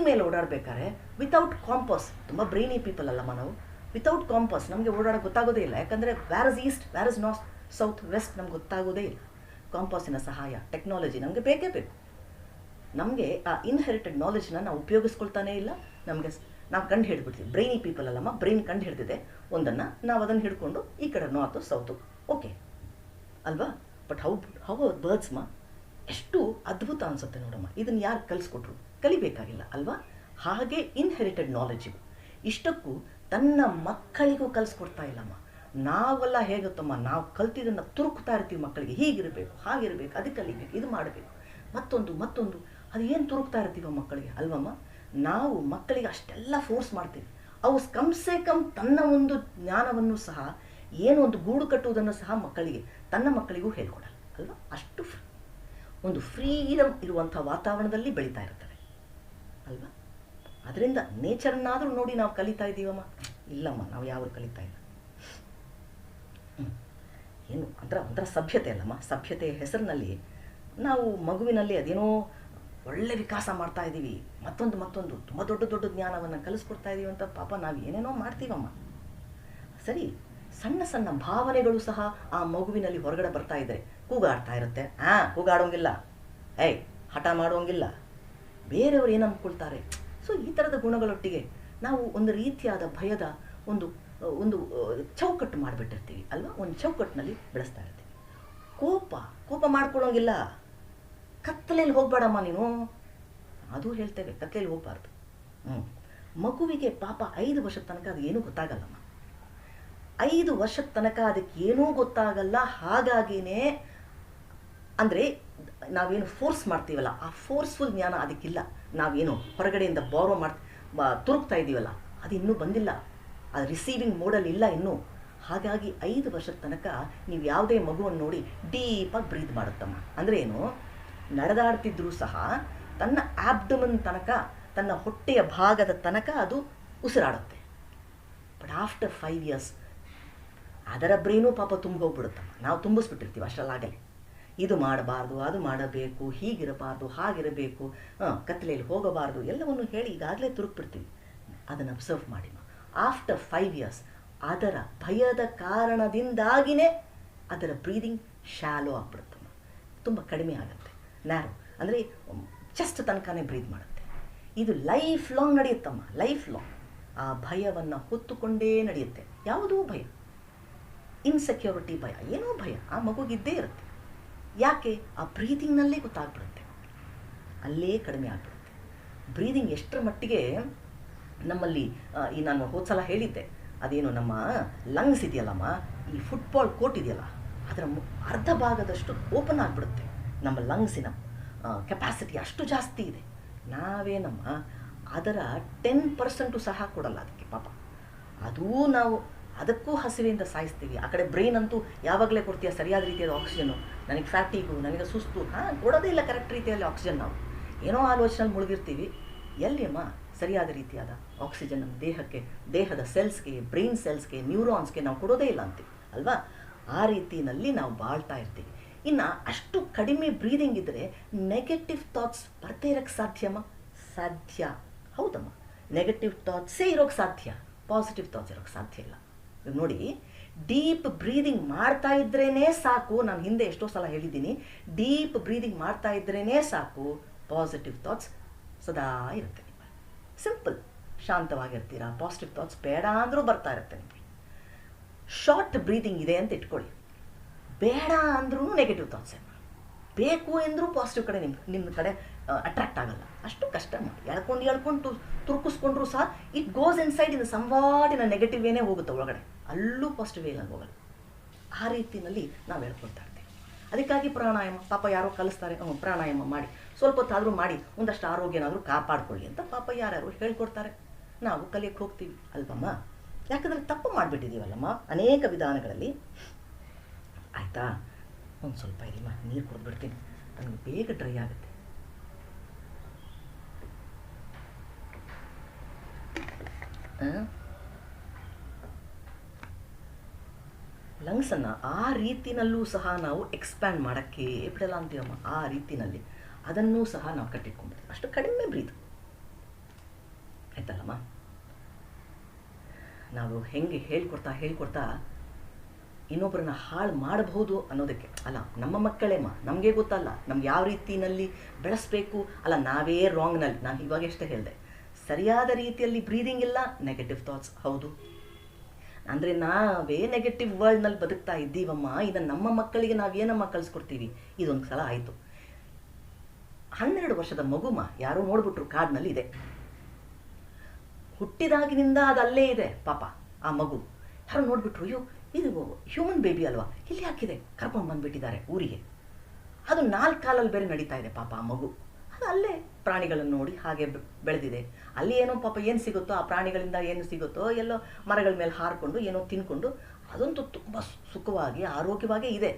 ಮೇಲೆ ಓಡಾಡಬೇಕಾದ್ರೆ ವಿತೌಟ್ ಕಾಂಪಾಸ್, ತುಂಬ ಬ್ರೈನಿ ಪೀಪಲ್ ಅಲ್ಲಮ್ಮ ನಾವು, ವಿತೌಟ್ ಕಾಂಪಾಸ್ ನಮಗೆ ಓಡಾಡೋಕ್ಕೆ ಗೊತ್ತಾಗೋದೇ ಇಲ್ಲ. ಯಾಕಂದರೆ where is east, where is north, south, west ನಮ್ಗೆ ಗೊತ್ತಾಗೋದೇ ಇಲ್ಲ. ಕಾಂಪಾಸಿನ ಸಹಾಯ, ಟೆಕ್ನಾಲಜಿ ನಮಗೆ ಬೇಕೇ ಬೇಕು. ನಮಗೆ ಆ ಇನ್ಹೆರಿಟೆಡ್ ನಾಲೆಜ್ನ ನಾವು ಉಪಯೋಗಿಸ್ಕೊಳ್ತಾನೇ ಇಲ್ಲ. ನಾವು ಕಂಡು ಹಿಡಿದ್ಬಿಡ್ತೀವಿ. ಬ್ರೈನಿ ಪೀಪಲ್ ಅಲ್ಲಮ್ಮ, ಬ್ರೈನ್ ಕಂಡು ಹಿಡಿದಿದೆ ಒಂದನ್ನು, ನಾವು ಅದನ್ನು ಹಿಡ್ಕೊಂಡು ಈ ಕಡೆ ನಾರ್ತು ಸೌತು ಓಕೆ ಅಲ್ವಾ. ಬಟ್ ಹೌ ಬರ್ಡ್ಸ್ ಎಷ್ಟು ಅದ್ಭುತ ಅನಿಸುತ್ತೆ ನೋಡಮ್ಮ. ಇದನ್ನು ಯಾರು ಕಲಿಸ್ಕೊಟ್ರು? ಕಲಿಬೇಕಾಗಿಲ್ಲ ಅಲ್ವಾ. ಹಾಗೆ ಇನ್ಹೆರಿಟೆಡ್ ನಾಲೆಜ್ ಇಷ್ಟಕ್ಕೂ ತನ್ನ ಮಕ್ಕಳಿಗೂ ಕಲಿಸ್ಕೊಡ್ತಾ ಇಲ್ಲಮ್ಮ. ನಾವೆಲ್ಲ ಹೇಗುತ್ತಮ್ಮ, ನಾವು ಕಲ್ತಿದ್ದನ್ನು ತುರುಕ್ತಾ ಇರ್ತೀವಿ ಮಕ್ಕಳಿಗೆ. ಹೀಗಿರಬೇಕು, ಹಾಗಿರಬೇಕು, ಅದಕ್ಕೆ ಕಲಿಬೇಕು, ಇದು ಮಾಡಬೇಕು, ಮತ್ತೊಂದು ಅದು ಏನು ತುರುಕ್ತಾ ಇರ್ತೀವ ಮಕ್ಕಳಿಗೆ ಅಲ್ವಮ್ಮ. ನಾವು ಮಕ್ಕಳಿಗೆ ಅಷ್ಟೆಲ್ಲ ಫೋರ್ಸ್ ಮಾಡ್ತೀವಿ. ಅವು ಕಮ್ಸೆ ಕಮ್ ತನ್ನ ಒಂದು ಜ್ಞಾನವನ್ನು ಸಹ, ಏನು ಒಂದು ಗೂಡು ಕಟ್ಟುವುದನ್ನು ಸಹ ತನ್ನ ಮಕ್ಕಳಿಗೂ ಹೇಳ್ಕೊಡಲ್ಲ ಅಲ್ವಾ. ಅಷ್ಟು ಒಂದು ಫ್ರೀಡಮ್ ಇರುವಂಥ ವಾತಾವರಣದಲ್ಲಿ ಬೆಳೀತಾ ಇರ್ತಾರೆ ಅಲ್ವಾ. ಅದರಿಂದ ನೇಚರ್ನಾದರೂ ನೋಡಿ ನಾವು ಕಲಿತಾ ಇದ್ದೀವಮ್ಮ? ಇಲ್ಲಮ್ಮ, ನಾವು ಯಾವ ಕಲಿತಾ ಇಲ್ಲ. ಏನು ಒಂಥರ ಸಭ್ಯತೆ ಅಲ್ಲಮ್ಮ. ಸಭ್ಯತೆಯ ಹೆಸರಿನಲ್ಲಿ ನಾವು ಮಗುವಿನಲ್ಲಿ ಅದೇನೋ ಒಳ್ಳೆ ವಿಕಾಸ ಮಾಡ್ತಾ ಇದ್ದೀವಿ, ಮತ್ತೊಂದು ತುಂಬ ದೊಡ್ಡ ಜ್ಞಾನವನ್ನು ಕಲಿಸ್ಕೊಡ್ತಾ ಇದ್ದೀವಿ ಅಂತ ಪಾಪ ನಾವು ಏನೇನೋ ಮಾಡ್ತೀವಮ್ಮ. ಸರಿ, ಸಣ್ಣ ಭಾವನೆಗಳು ಸಹ ಆ ಮಗುವಿನಲ್ಲಿ ಹೊರಗಡೆ ಬರ್ತಾ ಇದ್ದರೆ ಕೂಗಾಡ್ತಾ ಇರುತ್ತೆ. ಕೂಗಾಡೋಂಗಿಲ್ಲ, ಹಠ ಮಾಡೋಂಗಿಲ್ಲ, ಬೇರೆಯವರು ಏನು ಅಂದ್ಕೊಳ್ತಾರೆ. ಸೊ ಈ ಥರದ ಗುಣಗಳೊಟ್ಟಿಗೆ ನಾವು ಒಂದು ರೀತಿಯಾದ ಭಯದ ಒಂದು ಚೌಕಟ್ಟು ಮಾಡಿಬಿಟ್ಟಿರ್ತೀವಿ ಅಲ್ವಾ. ಒಂದು ಚೌಕಟ್ಟಿನಲ್ಲಿ ಬೆಳೆಸ್ತಾ ಇರ್ತೀವಿ. ಕೋಪ ಮಾಡ್ಕೊಳ್ಳೋಂಗಿಲ್ಲ. ಕತ್ತಲೆಯಲ್ಲಿ ಹೋಗ್ಬೇಡಮ್ಮ ನೀನು, ಅದು ಹೇಳ್ತೇವೆ, ಕತ್ತಲೆಯಲ್ಲಿ ಹೋಗ್ಬಾರ್ದು. ಮಗುವಿಗೆ ಪಾಪ 5 ವರ್ಷದ ತನಕ ಅದು ಏನೂ ಗೊತ್ತಾಗಲ್ಲಮ್ಮ. 5 ವರ್ಷದ ತನಕ ಅದಕ್ಕೆ ಏನೂ ಗೊತ್ತಾಗಲ್ಲ. ಹಾಗಾಗಿನೇ ಅಂದರೆ ನಾವೇನು ಫೋರ್ಸ್ ಮಾಡ್ತೀವಲ್ಲ, ಆ ಫೋರ್ಸ್ಫುಲ್ ಜ್ಞಾನ ಅದಕ್ಕಿಲ್ಲ. ನಾವೇನು ಹೊರಗಡೆಯಿಂದ ತುರುಕ್ತಾ ಇದ್ದೀವಲ್ಲ, ಅದು ಇನ್ನೂ ಬಂದಿಲ್ಲ. ಅದು ರಿಸೀವಿಂಗ್ ಮೋಡಲ್ಲಿ ಇಲ್ಲ ಇನ್ನೂ. ಹಾಗಾಗಿ 5 ವರ್ಷದ ತನಕ ನೀವು ಯಾವುದೇ ಮಗುವನ್ನು ನೋಡಿ ಡೀಪಾಗಿ ಬ್ರೀತ್ ಮಾಡುತ್ತಮ್ಮ. ಅಂದರೆ ಏನು, ನಡೆದಾಡ್ತಿದ್ರೂ ಸಹ ತನ್ನ ಆಬ್ಡಮನ್ ತನಕ, ತನ್ನ ಹೊಟ್ಟೆಯ ಭಾಗದ ತನಕ ಅದು ಉಸಿರಾಡುತ್ತೆ. ಬಟ್ ಆಫ್ಟರ್ 5 years ಅದರ ಬ್ರೈನು ಪಾಪ ಹೋಗ್ಬಿಡುತ್ತಮ್ಮ. ನಾವು ತುಂಬಿಸ್ಬಿಟ್ಟಿರ್ತೀವಿ ಅಷ್ಟರಲ್ಲಾಗಲೇ. ಇದು ಮಾಡಬಾರ್ದು, ಅದು ಮಾಡಬೇಕು, ಹೀಗಿರಬಾರ್ದು, ಹಾಗಿರಬೇಕು, ಕತ್ತಲೆಯಲ್ಲಿ ಹೋಗಬಾರ್ದು ಎಲ್ಲವನ್ನು ಹೇಳಿ ಈಗಾಗಲೇ ತುರುಕ್ಬಿಡ್ತೀವಿ. ಅದನ್ನು ಅಬ್ಸರ್ವ್ ಮಾಡಿ. ಆಫ್ಟರ್ 5 years ಅದರ ಭಯದ ಕಾರಣದಿಂದಾಗಿಯೇ ಅದರ ಬ್ರೀದಿಂಗ್ ಶಾಲೋ ಆಗಿಬಿಡುತ್ತಮ್ಮ, ತುಂಬ ಕಡಿಮೆ ಆಗುತ್ತೆ. ನ್ಯಾರೋ ಅಂದರೆ ಚೆಸ್ಟ್ ತನಕನೇ ಬ್ರೀದ್ ಮಾಡುತ್ತೆ. ಇದು ಲೈಫ್ ಲಾಂಗ್ ನಡೆಯುತ್ತಮ್ಮ, ಲೈಫ್ ಲಾಂಗ್ ಆ ಭಯವನ್ನು ಹೊತ್ತುಕೊಂಡೇ ನಡೆಯುತ್ತೆ. ಯಾವುದೋ ಭಯ, ಇನ್ಸೆಕ್ಯೂರಿಟಿ ಭಯ, ಏನೋ ಭಯ ಆ ಮಗುಗಿದ್ದೇ ಇರುತ್ತೆ. ಯಾಕೆ? ಆ ಬ್ರೀದಿಂಗ್ನಲ್ಲೇ ಗೊತ್ತಾಗ್ಬಿಡುತ್ತೆ, ಅಲ್ಲೇ ಕಡಿಮೆ ಆಗಿಬಿಡುತ್ತೆ. ಬ್ರೀದಿಂಗ್ ಎಷ್ಟರ ಮಟ್ಟಿಗೆ ನಮ್ಮಲ್ಲಿ ನಾನು ಹೋದ ಸಲ ಹೇಳಿದ್ದೆ, ಅದೇನು ನಮ್ಮ ಲಂಗ್ಸ್ ಇದೆಯಲ್ಲಮ್ಮ, ಈ ಫುಟ್ಬಾಲ್ ಕೋರ್ಟ್ ಇದೆಯಲ್ಲ, ಅದರ ಅರ್ಧ ಭಾಗದಷ್ಟು ಓಪನ್ ಆಗಿಬಿಡುತ್ತೆ. ನಮ್ಮ ಲಂಗ್ಸಿನ ಕೆಪಾಸಿಟಿ ಅಷ್ಟು ಜಾಸ್ತಿ ಇದೆ. ನಾವೇನಮ್ಮ ಅದರ 10% ಸಹ ಕೊಡಲ್ಲ ಅದಕ್ಕೆ ಪಾಪ. ಅದೂ ನಾವು ಅದಕ್ಕೂ ಹಸಿವೆಯಿಂದ ಸಾಯಿಸ್ತೀವಿ. ಆ ಕಡೆ ಬ್ರೈನ್ ಅಂತೂ ಯಾವಾಗಲೇ ಕೊಡ್ತೀಯ ಸರಿಯಾದ ರೀತಿಯಾದ ಆಕ್ಸಿಜನ್ನು, ನನಗೆ ಫ್ಯಾಟಿಗು, ನನಗೆ ಸುಸ್ತು, ಕೊಡೋದೇ ಇಲ್ಲ ಕರೆಕ್ಟ್ ರೀತಿಯಲ್ಲಿ ಆಕ್ಸಿಜನ್. ನಾವು ಏನೋ ಆಲೋಚನೆಯಲ್ಲಿ ಮುಳುಗಿರ್ತೀವಿ. ಎಲ್ಲಿ ಅಮ್ಮ ಸರಿಯಾದ ರೀತಿಯಾದ ಆಕ್ಸಿಜನ್ ನಮ್ಮ ದೇಹಕ್ಕೆ, ದೇಹದ ಸೆಲ್ಸ್ಗೆ, ಬ್ರೈನ್ ಸೆಲ್ಸ್ಗೆ, ನ್ಯೂರಾನ್ಸ್ಗೆ ನಾವು ಕೊಡೋದೇ ಇಲ್ಲ ಅಂತೀವಿ ಅಲ್ವಾ. ಆ ರೀತಿಯಲ್ಲಿ ನಾವು ಬಾಳ್ತಾ ಇರ್ತೀವಿ. ಇನ್ನು ಅಷ್ಟು ಕಡಿಮೆ ಬ್ರೀದಿಂಗ್ ಇದ್ದರೆ ನೆಗೆಟಿವ್ ಥಾಟ್ಸ್ ಬರ್ತೇ ಇರೋಕ್ಕೆ ಸಾಧ್ಯಮ್ಮ? ಸಾಧ್ಯ, ಹೌದಮ್ಮ. ನೆಗೆಟಿವ್ ಥಾಟ್ಸೇ ಇರೋಕ್ಕೆ ಸಾಧ್ಯ, ಪಾಸಿಟಿವ್ ಥಾಟ್ಸ್ ಇರೋಕ್ಕೆ ಸಾಧ್ಯ ಇಲ್ಲ. ಇವಾಗ ನೋಡಿ, ಡೀಪ್ ಬ್ರೀದಿಂಗ್ ಮಾಡ್ತಾ ಇದ್ರೇ ಸಾಕು. ನಾನು ಹಿಂದೆ ಎಷ್ಟೋ ಸಲ ಹೇಳಿದ್ದೀನಿ, ಡೀಪ್ ಬ್ರೀದಿಂಗ್ ಮಾಡ್ತಾ ಇದ್ರೇ ಸಾಕು, ಪಾಸಿಟಿವ್ ಥಾಟ್ಸ್ ಸದಾ ಇರುತ್ತೆ. ಸಿಂಪಲ್, ಶಾಂತವಾಗಿರ್ತೀರಾ, ಪಾಸಿಟಿವ್ ಥಾಟ್ಸ್ ಬೇಡ ಅಂದರೂ ಬರ್ತಾ ಇರುತ್ತೆ ನಿಮಗೆ. ಶಾರ್ಟ್ ಬ್ರೀದಿಂಗ್ ಇದೆ ಅಂತ ಇಟ್ಕೊಳ್ಳಿ, ಬೇಡ ಅಂದ್ರೂ ನೆಗೆಟಿವ್ ಥಾಟ್ಸೇ, ಬೇಕು ಎಂದರೂ ಪಾಸಿಟಿವ್ ಕಡೆ ನಿಮ್ಮ ಕಡೆ ಅಟ್ರಾಕ್ಟ್ ಆಗಲ್ಲ. ಅಷ್ಟು ಕಷ್ಟ ಮಾಡಿ ಎಳ್ಕೊಂಡು ತುರುಕಿಸ್ಕೊಂಡ್ರೂ ಸಹ ಇಟ್ ಗೋಸ್ ಇನ್ಸೈಡ್ ಇನ್ ಸಂವಾಡಿನ ನೆಗೆಟಿವ್ ಏನೇ ಹೋಗುತ್ತೆ ಒಳಗಡೆ, ಅಲ್ಲೂ ಪಾಸಿಟಿವ್ ಏನಾಗಿ ಹೋಗಲ್ಲ. ಆ ರೀತಿಯಲ್ಲಿ ನಾವು ಹೇಳ್ಕೊಳ್ತಾ ಇರ್ತೀವಿ. ಅದಕ್ಕಾಗಿ ಪ್ರಾಣಾಯಾಮ ಪಾಪ ಯಾರೋ ಕಲಿಸ್ತಾರೆ, ಪ್ರಾಣಾಯಾಮ ಮಾಡಿ ಸ್ವಲ್ಪ ಹೊತ್ತಾದರೂ ಮಾಡಿ ಒಂದಷ್ಟು ಆರೋಗ್ಯನಾದರೂ ಕಾಪಾಡ್ಕೊಳ್ಳಿ ಅಂತ ಪಾಪ ಯಾರ್ಯಾರು ಹೇಳ್ಕೊಡ್ತಾರೆ. ನಾವು ಕಲಿಯಕ್ಕೆ ಹೋಗ್ತೀವಿ ಅಲ್ವಮ್ಮ. ಯಾಕಂದರೆ ತಪ್ಪು ಮಾಡಿಬಿಟ್ಟಿದ್ದೀವಲ್ಲಮ್ಮ ಅನೇಕ ವಿಧಾನಗಳಲ್ಲಿ. ಆಯಿತಾ, ಒಂದು ಸ್ವಲ್ಪ ಇರಿಮ್ಮ, ನೀರು ಕುಡಿದ್ಬಿಡ್ತೀನಿ, ನನಗೆ ಬೇಗ ಡ್ರೈ ಆಗುತ್ತೆ. ಲಂಗ್ಸನ್ನು ಆ ರೀತಿನಲ್ಲೂ ಸಹ ನಾವು ಎಕ್ಸ್ಪ್ಯಾಂಡ್ ಮಾಡೋಕ್ಕೆ ಬಿಡಲ್ಲ ಅಂತೀವಮ್ಮ. ಆ ರೀತಿನಲ್ಲಿ ಅದನ್ನೂ ಸಹ ನಾವು ಕಟ್ಟಿಟ್ಕೊಂಡ್ಬಿಡ್ತೀವಿ. ಅಷ್ಟು ಕಡಿಮೆ ಬ್ರೀತ್ ಆಯ್ತಲ್ಲಮ್ಮ. ನಾವು ಹೆಂಗೆ ಹೇಳ್ಕೊಡ್ತಾ ಇನ್ನೊಬ್ಬರನ್ನ ಹಾಳು ಮಾಡಬಹುದು ಅನ್ನೋದಕ್ಕೆ ಅಲ್ಲ, ನಮ್ಮ ಮಕ್ಕಳೇಮ್ಮ, ನಮಗೆ ಗೊತ್ತಲ್ಲ ನಮ್ಗೆ ಯಾವ ರೀತಿಯಲ್ಲಿ ಬೆಳೆಸಬೇಕು. ಅಲ್ಲ, ನಾವೇ ರಾಂಗ್ನಲ್ಲಿ, ನಾನು ಇವಾಗೆಷ್ಟೇ ಹೇಳಿದೆ, ಸರಿಯಾದ ರೀತಿಯಲ್ಲಿ ಬ್ರೀದಿಂಗ್ ಇಲ್ಲ, ನೆಗೆಟಿವ್ ಥಾಟ್ಸ್. ಹೌದು, ಅಂದರೆ ನಾವೇ ನೆಗೆಟಿವ್ ವರ್ಲ್ಡ್ನಲ್ಲಿ ಬದುಕ್ತಾ ಇದ್ದೀವಮ್ಮ. ಇದನ್ನು ನಮ್ಮ ಮಕ್ಕಳಿಗೆ ನಾವೇನಮ್ಮ ಕಳಿಸ್ಕೊಡ್ತೀವಿ? ಇದೊಂದು ಸಲ ಆಯಿತು. 12 ವರ್ಷದ ಮಗುಮ ಯಾರೋ ನೋಡ್ಬಿಟ್ರು ಕಾಡಿನಲ್ಲಿ ಇದೆ, ಹುಟ್ಟಿದಾಗಿನಿಂದ ಅದು ಅಲ್ಲೇ ಇದೆ ಪಾಪ. ಆ ಮಗು ಯಾರೋ ನೋಡ್ಬಿಟ್ರು, ಅಯ್ಯೋ ಇದು ಹ್ಯೂಮನ್ ಬೇಬಿ ಅಲ್ವಾ, ಇಲ್ಲಿ ಹಾಕಿದೆ, ಕರ್ಕೊಂಡು ಬಂದುಬಿಟ್ಟಿದ್ದಾರೆ ಊರಿಗೆ. ಅದು 4 ಕಾಲಲ್ಲಿ ಬೇರೆ ನಡೀತಾ ಇದೆ ಪಾಪ ಆ ಮಗು. ಅದು ಅಲ್ಲೇ ಪ್ರಾಣಿಗಳನ್ನು ನೋಡಿ ಹಾಗೆ ಬೆಳೆದಿದೆ. ಅಲ್ಲಿ ಏನೋ ಪಾಪ ಏನು ಸಿಗುತ್ತೋ, ಆ ಪ್ರಾಣಿಗಳಿಂದ ಏನು ಸಿಗುತ್ತೋ ಎಲ್ಲೋ ಮರಗಳ ಮೇಲೆ ಹಾರಿಕೊಂಡು ಏನೋ ತಿನ್ಕೊಂಡು ಅದಂತೂ ತುಂಬ ಸುಖವಾಗಿ ಆರೋಗ್ಯವಾಗೇ ಇದೆ.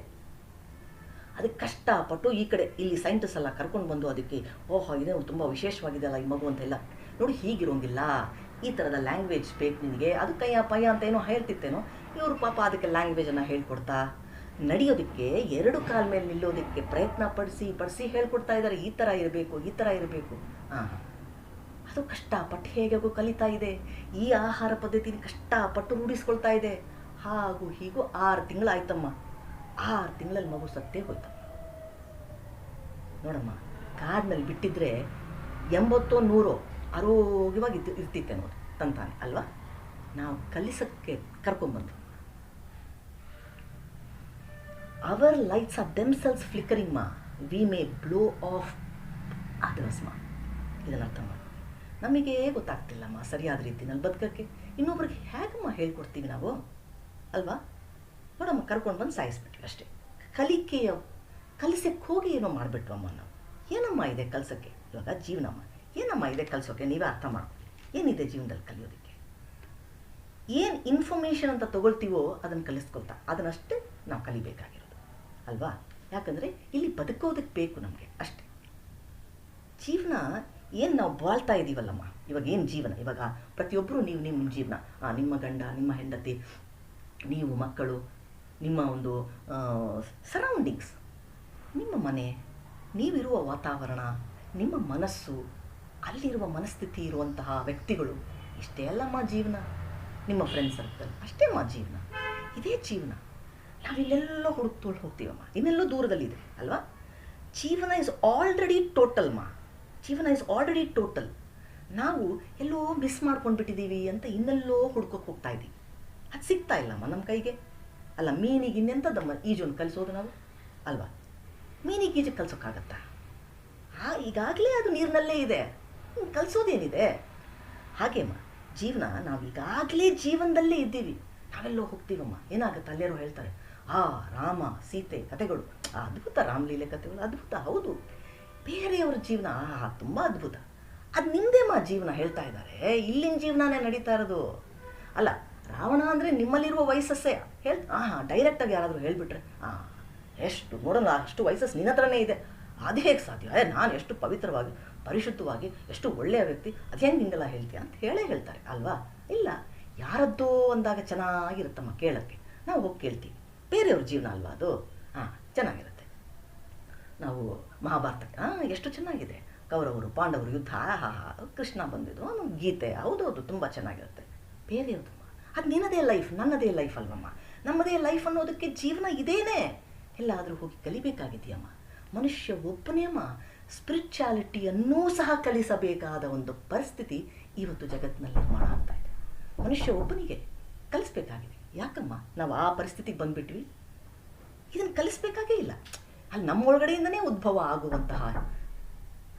ಅದಕ್ಕೆ ಕಷ್ಟಪಟ್ಟು ಈ ಕಡೆ ಇಲ್ಲಿ ಸೈಂಟಿಸ್ಟ್ ಎಲ್ಲ ಕರ್ಕೊಂಡು ಬಂದು ಅದಕ್ಕೆ ಓಹೋ ಇದೇ ತುಂಬ ವಿಶೇಷವಾಗಿದೆಯಲ್ಲ ಈ ಮಗು ಅಂತೆಲ್ಲ ನೋಡಿ, ಹೀಗಿರೋಂಗಿಲ್ಲ, ಈ ಥರದ ಲ್ಯಾಂಗ್ವೇಜ್ ಬೇಕು ನಿನಗೆ, ಅದು ಕೈಯ ಪಯ್ಯ ಅಂತ ಏನೋ ಹೇಳ್ತಿತ್ತೇನೋ. ಇವರು ಪಾಪ ಅದಕ್ಕೆ ಲ್ಯಾಂಗ್ವೇಜನ್ನು ಹೇಳ್ಕೊಡ್ತಾ, ನಡೆಯೋದಕ್ಕೆ 2 ಕಾಲ ಮೇಲೆ ನಿಲ್ಲೋದಕ್ಕೆ ಪ್ರಯತ್ನ ಪಡಿಸಿ ಹೇಳ್ಕೊಡ್ತಾ ಇದ್ದಾರೆ. ಈ ಥರ ಇರಬೇಕು. ಅದು ಕಷ್ಟಪಟ್ಟು ಹೇಗೂ ಕಲಿತಾ ಇದೆ. ಈ ಆಹಾರ ಪದ್ಧತಿನ ಕಷ್ಟಪಟ್ಟು ರೂಢಿಸ್ಕೊಳ್ತಾ ಇದೆ. ಹಾಗೂ ಹೀಗೂ 6 ತಿಂಗಳಾಯ್ತಮ್ಮ. 6 ತಿಂಗಳಲ್ಲಿ ಮಗು ಸತ್ತೇ ಹೋಯ್ತಮ್ಮ. ನೋಡಮ್ಮ, ಕಾಡಿನಲ್ಲಿ ಬಿಟ್ಟಿದ್ರೆ 80-100 ಆರೋಗ್ಯವಾಗಿ ಇರ್ತಿತ್ತೆ ನೋಡಿ ತಂತಾನೆ ಅಲ್ವಾ. ನಾವು ಕಲಿಸೋಕ್ಕೆ ಕರ್ಕೊಂಡ್ಬಂದು ಅವರ್ ಲೈಟ್ಸ್ ಆರ್ ದೆಮ್ಸೆಲ್ಸ್ ಫ್ಲಿಕರಿಂಗ್ ಮಾ, we may blow of others ಮಾ. ಇದನ್ನು ಅರ್ಥ ಮಾಡಿ, ನಮಗೆ ಗೊತ್ತಾಗ್ತಿಲ್ಲಮ್ಮ ಸರಿಯಾದ ರೀತಿನಲ್ಲಿ ಬದುಕಕ್ಕೆ. ಇನ್ನೊಬ್ರಿಗೆ ಹೇಗಮ್ಮ ಹೇಳ್ಕೊಡ್ತೀವಿ ನಾವು ಅಲ್ವಾ? ನೋಡಮ್ಮ, ಕರ್ಕೊಂಡು ಬಂದು ಸಾಯಿಸ್ಬಿಟ್ವಿ ಅಷ್ಟೇ. ಕಲಿಸಕ್ಕೆ ಹೋಗಿ ಏನೋ ಮಾಡಿಬಿಟ್ವಮ್ಮ ನಾವು. ಏನಮ್ಮ ಇದೆ ಕಲಿಸೋಕ್ಕೆ? ಇವಾಗ ಜೀವನಮ್ಮ, ಏನಮ್ಮ ಇದೆ ಕಲಿಸೋಕ್ಕೆ? ನೀವೇ ಅರ್ಥ ಮಾಡ್ಕೊಳ್ಳಿ. ಏನಿದೆ ಜೀವನದಲ್ಲಿ ಕಲಿಯೋದಕ್ಕೆ? ಏನು ಇನ್ಫಾರ್ಮೇಷನ್ ಅಂತ ತೊಗೊಳ್ತೀವೋ ಅದನ್ನು ಕಲಿಸ್ಕೊಳ್ತಾ, ಅದನ್ನಷ್ಟೇ ನಾವು ಕಲಿಬೇಕಾಗಿರೋದು ಅಲ್ವಾ. ಯಾಕಂದರೆ ಇಲ್ಲಿ ಬದುಕೋದಕ್ಕೆ ಬೇಕು ನಮಗೆ ಅಷ್ಟೇ. ಜೀವನ ಏನು ನಾವು ಬಾಳ್ತಾ ಇದ್ದೀವಲ್ಲಮ್ಮ, ಇವಾಗ ಏನು ಜೀವನ, ಇವಾಗ ಪ್ರತಿಯೊಬ್ಬರು ನೀವು ನಿಮ್ಮ ಜೀವನ, ನಿಮ್ಮ ಗಂಡ, ನಿಮ್ಮ ಹೆಂಡತಿ, ನೀವು ಮಕ್ಕಳು, ನಿಮ್ಮ ಒಂದು ಸರೌಂಡಿಂಗ್ಸ್, ನಿಮ್ಮ ಮನೆ, ನೀವಿರುವ ವಾತಾವರಣ, ನಿಮ್ಮ ಮನಸ್ಸು, ಅಲ್ಲಿರುವ ಮನಸ್ಥಿತಿ ಇರುವಂತಹ ವ್ಯಕ್ತಿಗಳು, ಇಷ್ಟೇ ಅಲ್ಲಮ್ಮ ಜೀವನ. ನಿಮ್ಮ ಫ್ರೆಂಡ್ ಸರ್ಕಲ್ ಅಷ್ಟೇ ಅಮ್ಮ ಜೀವನ. ಇದೇ ಜೀವನ. ನಾವಿಲ್ಲೆಲ್ಲೋ ಹುಡುಕ್ತೋಳು ಹೋಗ್ತೀವಮ್ಮ, ಇನ್ನೆಲ್ಲೋ ದೂರದಲ್ಲಿದೆ ಅಲ್ವಾ. ಜೀವನ ಇಸ್ ಆಲ್ರೆಡಿ ಟೋಟಲ್ ಮಾ. ಜೀವನ ಇಸ್ ಆಲ್ರೆಡಿ ಟೋಟಲ್. ನಾವು ಎಲ್ಲೋ ಮಿಸ್ ಮಾಡ್ಕೊಂಡು ಬಿಟ್ಟಿದ್ದೀವಿ ಅಂತ ಇನ್ನೆಲ್ಲೋ ಹುಡ್ಕೋಕೆ ಹೋಗ್ತಾ ಇದ್ದೀವಿ. ಅದು ಸಿಗ್ತಾ ಇಲ್ಲಮ್ಮ ನಮ್ಮ ಕೈಗೆ ಅಲ್ಲ. ಮೀನಿಗೆ ಇನ್ನೆಂಥದ್ದಮ್ಮ ಈಜನ್ನು ಕಲಿಸೋದು ನಾವು ಅಲ್ವಾ. ಮೀನಿಗೆ ಈಜು ಕಲಿಸೋಕ್ಕಾಗತ್ತಾ? ಈಗಾಗಲೇ ಅದು ನೀರಿನಲ್ಲೇ ಇದೆ, ಕಲಿಸೋದೇನಿದೆ? ಹಾಗೇಮ್ಮ ಜೀವನ, ನಾವು ಈಗಾಗಲೇ ಜೀವನದಲ್ಲೇ ಇದ್ದೀವಿ. ನಾವೆಲ್ಲೋ ಹೋಗ್ತೀವಮ್ಮ, ಏನಾಗುತ್ತೆ ಅಲ್ಲೇರೋ ಹೇಳ್ತಾರೆ, ರಾಮ ಸೀತೆ ಕಥೆಗಳು, ಅದ್ಭುತ, ರಾಮಲೀಲೆ ಕಥೆಗಳು ಅದ್ಭುತ. ಹೌದು, ಬೇರೆಯವ್ರ ಜೀವನ ತುಂಬ ಅದ್ಭುತ. ಅದು ನಿಮ್ಮದೇಮ್ಮ ಜೀವನ ಹೇಳ್ತಾ ಇದ್ದಾರೆ. ಇಲ್ಲಿನ ಜೀವನನೇ ನಡೀತಾ ಇರೋದು ಅಲ್ಲ. ರಾವಣ ಅಂದರೆ ನಿಮ್ಮಲ್ಲಿರುವ ವಯಸ್ಸಸ್ಸೇ ಡೈರೆಕ್ಟಾಗಿ ಯಾರಾದರೂ ಹೇಳಿಬಿಟ್ರೆ ಎಷ್ಟು ನೋಡೋಣ, ಅಷ್ಟು ವಯಸ್ಸಸ್ ನಿನ್ನ ಹತ್ರನೇ ಇದೆ, ಅದು ಹೇಗೆ ಸಾಧ್ಯ? ನಾನು ಎಷ್ಟು ಪವಿತ್ರವಾಗಿ, ಪರಿಶುದ್ಧವಾಗಿ, ಎಷ್ಟು ಒಳ್ಳೆಯ ವ್ಯಕ್ತಿ, ಅದೇನು ನಿಂಗೆಲ್ಲ ಹೇಳ್ತೀಯ ಅಂತ ಹೇಳ್ತಾರೆ ಅಲ್ವಾ. ಇಲ್ಲ, ಯಾರದ್ದೋ ಅಂದಾಗ ಚೆನ್ನಾಗಿರುತ್ತಮ್ಮ ಕೇಳೋಕ್ಕೆ, ನಾವು ಹೋಗಿ ಕೇಳ್ತೀವಿ. ಬೇರೆಯವ್ರ ಜೀವನ ಅಲ್ವಾ ಅದು, ಚೆನ್ನಾಗಿರುತ್ತೆ. ನಾವು ಮಹಾಭಾರತಕ್ಕೆ ಎಷ್ಟು ಚೆನ್ನಾಗಿದೆ, ಕೌರವರು ಪಾಂಡವರು ಯುದ್ಧ, ಕೃಷ್ಣ ಬಂದಿದ್ದು, ಗೀತೆ, ಹೌದೌದು ತುಂಬ ಚೆನ್ನಾಗಿರುತ್ತೆ. ಬೇರೆಯವ್ರದ್ದು ಅದು ನಿನ್ನದೇ ಲೈಫ್, ನನ್ನದೇ ಲೈಫ್ ಅಲ್ವಮ್ಮ. ನಮ್ಮದೇ ಲೈಫ್ ಅನ್ನೋದಕ್ಕೆ ಜೀವನ ಇದೇನೇ. ಎಲ್ಲಾದರೂ ಹೋಗಿ ಕಲಿಬೇಕಾಗಿದೆಯಮ್ಮ. ಮನುಷ್ಯ ಒಬ್ಬನೇಮ್ಮ ಸ್ಪಿರಿಚುಯಾಲಿಟಿಯನ್ನೂ ಸಹ ಕಲಿಸಬೇಕಾದ ಒಂದು ಪರಿಸ್ಥಿತಿ ಇವತ್ತು ಜಗತ್ತಿನಲ್ಲಿ ನಿರ್ಮಾಣ ಆಗ್ತಾ ಇದೆ. ಮನುಷ್ಯ ಒಬ್ಬನಿಗೆ ಕಲಿಸ್ಬೇಕಾಗಿದೆ. ಯಾಕಮ್ಮ ನಾವು ಆ ಪರಿಸ್ಥಿತಿಗೆ ಬಂದುಬಿಟ್ವಿ? ಇದನ್ನು ಕಲಿಸ್ಬೇಕಾಗೇ ಇಲ್ಲ. ಅಲ್ಲಿ ನಮ್ಮೊಳಗಡೆಯಿಂದನೇ ಉದ್ಭವ ಆಗುವಂತಹ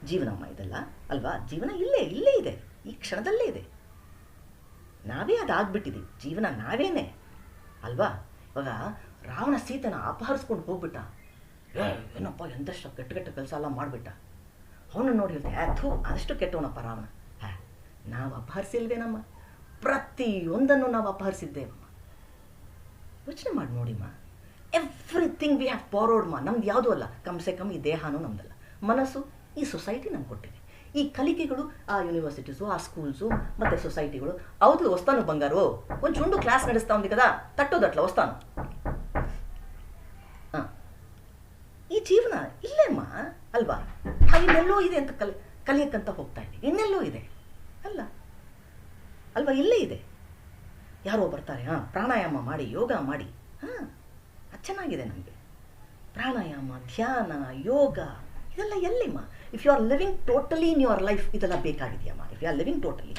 ಜೀವನಮ್ಮ ಇದೆಲ್ಲ ಅಲ್ವಾ. ಜೀವನ ಇಲ್ಲೇ ಇದೆ, ಈ ಕ್ಷಣದಲ್ಲೇ ಇದೆ. ನಾವೇ ಅದಾಗ್ಬಿಟ್ಟಿದ್ದೀವಿ. ಜೀವನ ನಾವೇನೇ ಅಲ್ವಾ. ಇವಾಗ ರಾವಣ ಸೀತೆನ ಅಪಹರಿಸ್ಕೊಂಡು ಹೋಗ್ಬಿಟ್ಟ, ಏನಪ್ಪ ಎಂದಷ್ಟು ಕೆಟ್ಟ ಕೆಲಸ ಎಲ್ಲ ಮಾಡಿಬಿಟ್ಟ. ಅವನು ನೋಡಿ ಹೇಳ್ತೆ, ಅದಷ್ಟು ಕೆಟ್ಟವನಪ್ಪ ರಾವಣ. ನಾವು ಅಪಹರಿಸಿಲ್ವೇನಮ್ಮ? ಪ್ರತಿಯೊಂದನ್ನು ನಾವು ಅಪಹರಿಸಿದ್ದೇವಮ್ಮ. ಯೋಚನೆ ಮಾಡಿ ನೋಡಿಮ್ಮ. ಎವ್ರಿಥಿಂಗ್ ವಿ ಹ್ಯಾವ್ ಬಾರೋಡ್ ಮಾ. ನಮ್ದು ಯಾವುದೂ ಅಲ್ಲ, ಕಮ್ ಸೆ ಕಮ್ ಈ ದೇಹನೂ ನಮ್ದಲ್ಲ, ಮನಸ್ಸು ಈ ಸೊಸೈಟಿ ನಮ್ಗೆ ಕೊಟ್ಟಿದೆ. ಈ ಕಲಿಕೆಗಳು ಆ ಯೂನಿವರ್ಸಿಟೀಸು, ಆ ಸ್ಕೂಲ್ಸು ಮತ್ತು ಸೊಸೈಟಿಗಳು ಅವತ್ತು ವಸ್ತಾನು ಬಂಗಾರು ಒಂದು ಚುಂಡು ಕ್ಲಾಸ್ ನಡೆಸ್ತಾ ఉంది కదా ತಟ್ಟೋದಟ್ಲ ವಸ್ತಾನು. ಹಾಂ, ಈ ಜೀವನ ಇಲ್ಲೇಮ್ಮ ಅಲ್ವಾ? ಇನ್ನೆಲ್ಲೋ ಇದೆ ಅಂತ ಕಲಿಯಕ್ಕಂತ ಹೋಗ್ತಾ ಇದ್ದೀವಿ. ಇನ್ನೆಲ್ಲೋ ಇದೆ ಅಲ್ಲ ಅಲ್ವಾ? ಇಲ್ಲೇ ಇದೆ. ಯಾರೋ ಬರ್ತಾರೆ, ಹಾಂ ಪ್ರಾಣಾಯಾಮ ಮಾಡಿ, ಯೋಗ ಮಾಡಿ, ಹಾಂ ಅದು ಚೆನ್ನಾಗಿದೆ ನಮಗೆ. ಪ್ರಾಣಾಯಾಮ, ಧ್ಯಾನ, ಯೋಗ ಇದೆಲ್ಲ ಎಲ್ಲಿಮ್ಮ? If you are living totally in your life ಇದೆಲ್ಲ ಬೇಕಾಗಿದೆಯಮ್ಮ. If you are living totally,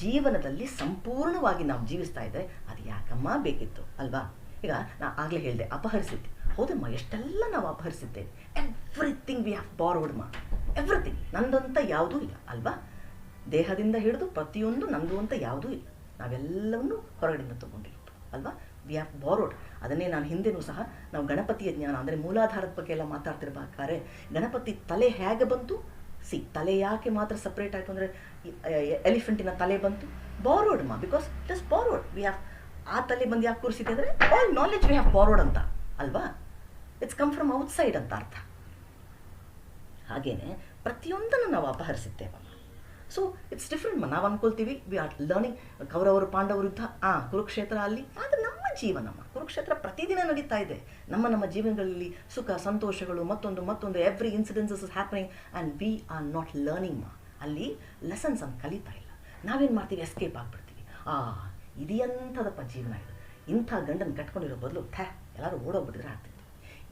ಜೀವನದಲ್ಲಿ ಸಂಪೂರ್ಣವಾಗಿ ನಾವು ಜೀವಿಸ್ತಾ ಇದ್ದರೆ ಅದು ಯಾಕಮ್ಮ ಬೇಕಿತ್ತು ಅಲ್ವಾ? ಈಗ ನಾ ಆಗಲೇ ಹೇಳಿದೆ ಅಪಹರಿಸಿದ್ದೆ. ಹೌದಮ್ಮ, ಎಷ್ಟೆಲ್ಲ ನಾವು ಅಪಹರಿಸಿದ್ದೇವೆ. ಎವ್ರಿಥಿಂಗ್ ವಿ ಹ್ಯಾವ್ ಬಾರೋಡ್ಮ, ಎವ್ರಿಥಿಂಗ್. ನಂದಂತ ಯಾವುದೂ ಇಲ್ಲ ಅಲ್ವಾ? ದೇಹದಿಂದ ಹಿಡಿದು ಪ್ರತಿಯೊಂದು ನಂದು ಅಂತ ಯಾವುದೂ ಇಲ್ಲ. ನಾವೆಲ್ಲವನ್ನೂ ಹೊರಗಡೆಯಿಂದ ತೊಗೊಂಡಿರೋದು ಅಲ್ವಾ? ವಿ ಹ್ಯಾವ್ ಬಾರೋಡ್. ಅದನ್ನೇ ನಾನು ಹಿಂದೆನೂ ಸಹ ನಾವು ಗಣಪತಿಯ ಜ್ಞಾನ ಅಂದರೆ ಮೂಲಾಧಾರದ ಬಗ್ಗೆ ಎಲ್ಲ ಮಾತಾಡ್ತಿರ್ಬೇಕಾದ್ರೆ ಗಣಪತಿ ತಲೆ ಹೇಗೆ ಬಂತು, ತಲೆ ಯಾಕೆ ಮಾತ್ರ ಸಪ್ರೇಟ್ ಆಯಿತು ಅಂದರೆ ಎಲಿಫೆಂಟಿನ ತಲೆ ಬಂತು, ಬಾರೋಡ್ಮ, because it is borrowed. We have ಆ ತಲೆ ಬಂದು ಯಾಕೆ ಕೂರಿಸಿದೆ ಅಂದರೆ all knowledge we have borrowed ಅಂತ ಅಲ್ವಾ? ಇಟ್ಸ್ ಕಮ್ ಫ್ರಮ್ ಔಟ್ಸೈಡ್ ಅಂತ ಅರ್ಥ. ಹಾಗೇನೆ ಪ್ರತಿಯೊಂದನ್ನು ನಾವು ಅಪಹರಿಸಿದ್ದೇವಮ್ಮ. So it's different. ನಾವು ಅಂದ್ಕೊಳ್ತೀವಿ ವಿ ಆರ್ ಲರ್ನಿಂಗ್. ಕೌರವರು ಪಾಂಡವರು ಯುದ್ಧ, ಕುರುಕ್ಷೇತ್ರ ಅಲ್ಲಿ, ಅದು ನಮ್ಮ ಜೀವನಮ್ಮ. ಕುರುಕ್ಷೇತ್ರ ಪ್ರತಿದಿನ ನಡೀತಾ ಇದೆ. ನಮ್ಮ ಜೀವನಗಳಲ್ಲಿ ಸುಖ ಸಂತೋಷಗಳು, ಮತ್ತೊಂದು every incidences is happening and we are not learning. ಅಲ್ಲಿ ಲೆಸನ್ಸ್ ಅಂತ ಕಲಿತಾ ಇಲ್ಲ. ನಾವೇನು ಮಾಡ್ತೀವಿ? ಎಸ್ಕೇಪ್ ಆಗಿಬಿಡ್ತೀವಿ. ಇದೆಂಥದಪ್ಪ ಜೀವನ ಇದು. ಇಂಥ ಗಂಡನ ಕಟ್ಕೊಂಡಿರೋ ಬದಲು ಎಲ್ಲರೂ ಓಡೋಗ್ಬಿಟ್ಟಿದ್ರೆ ಆಗ್ತಿತ್ತು.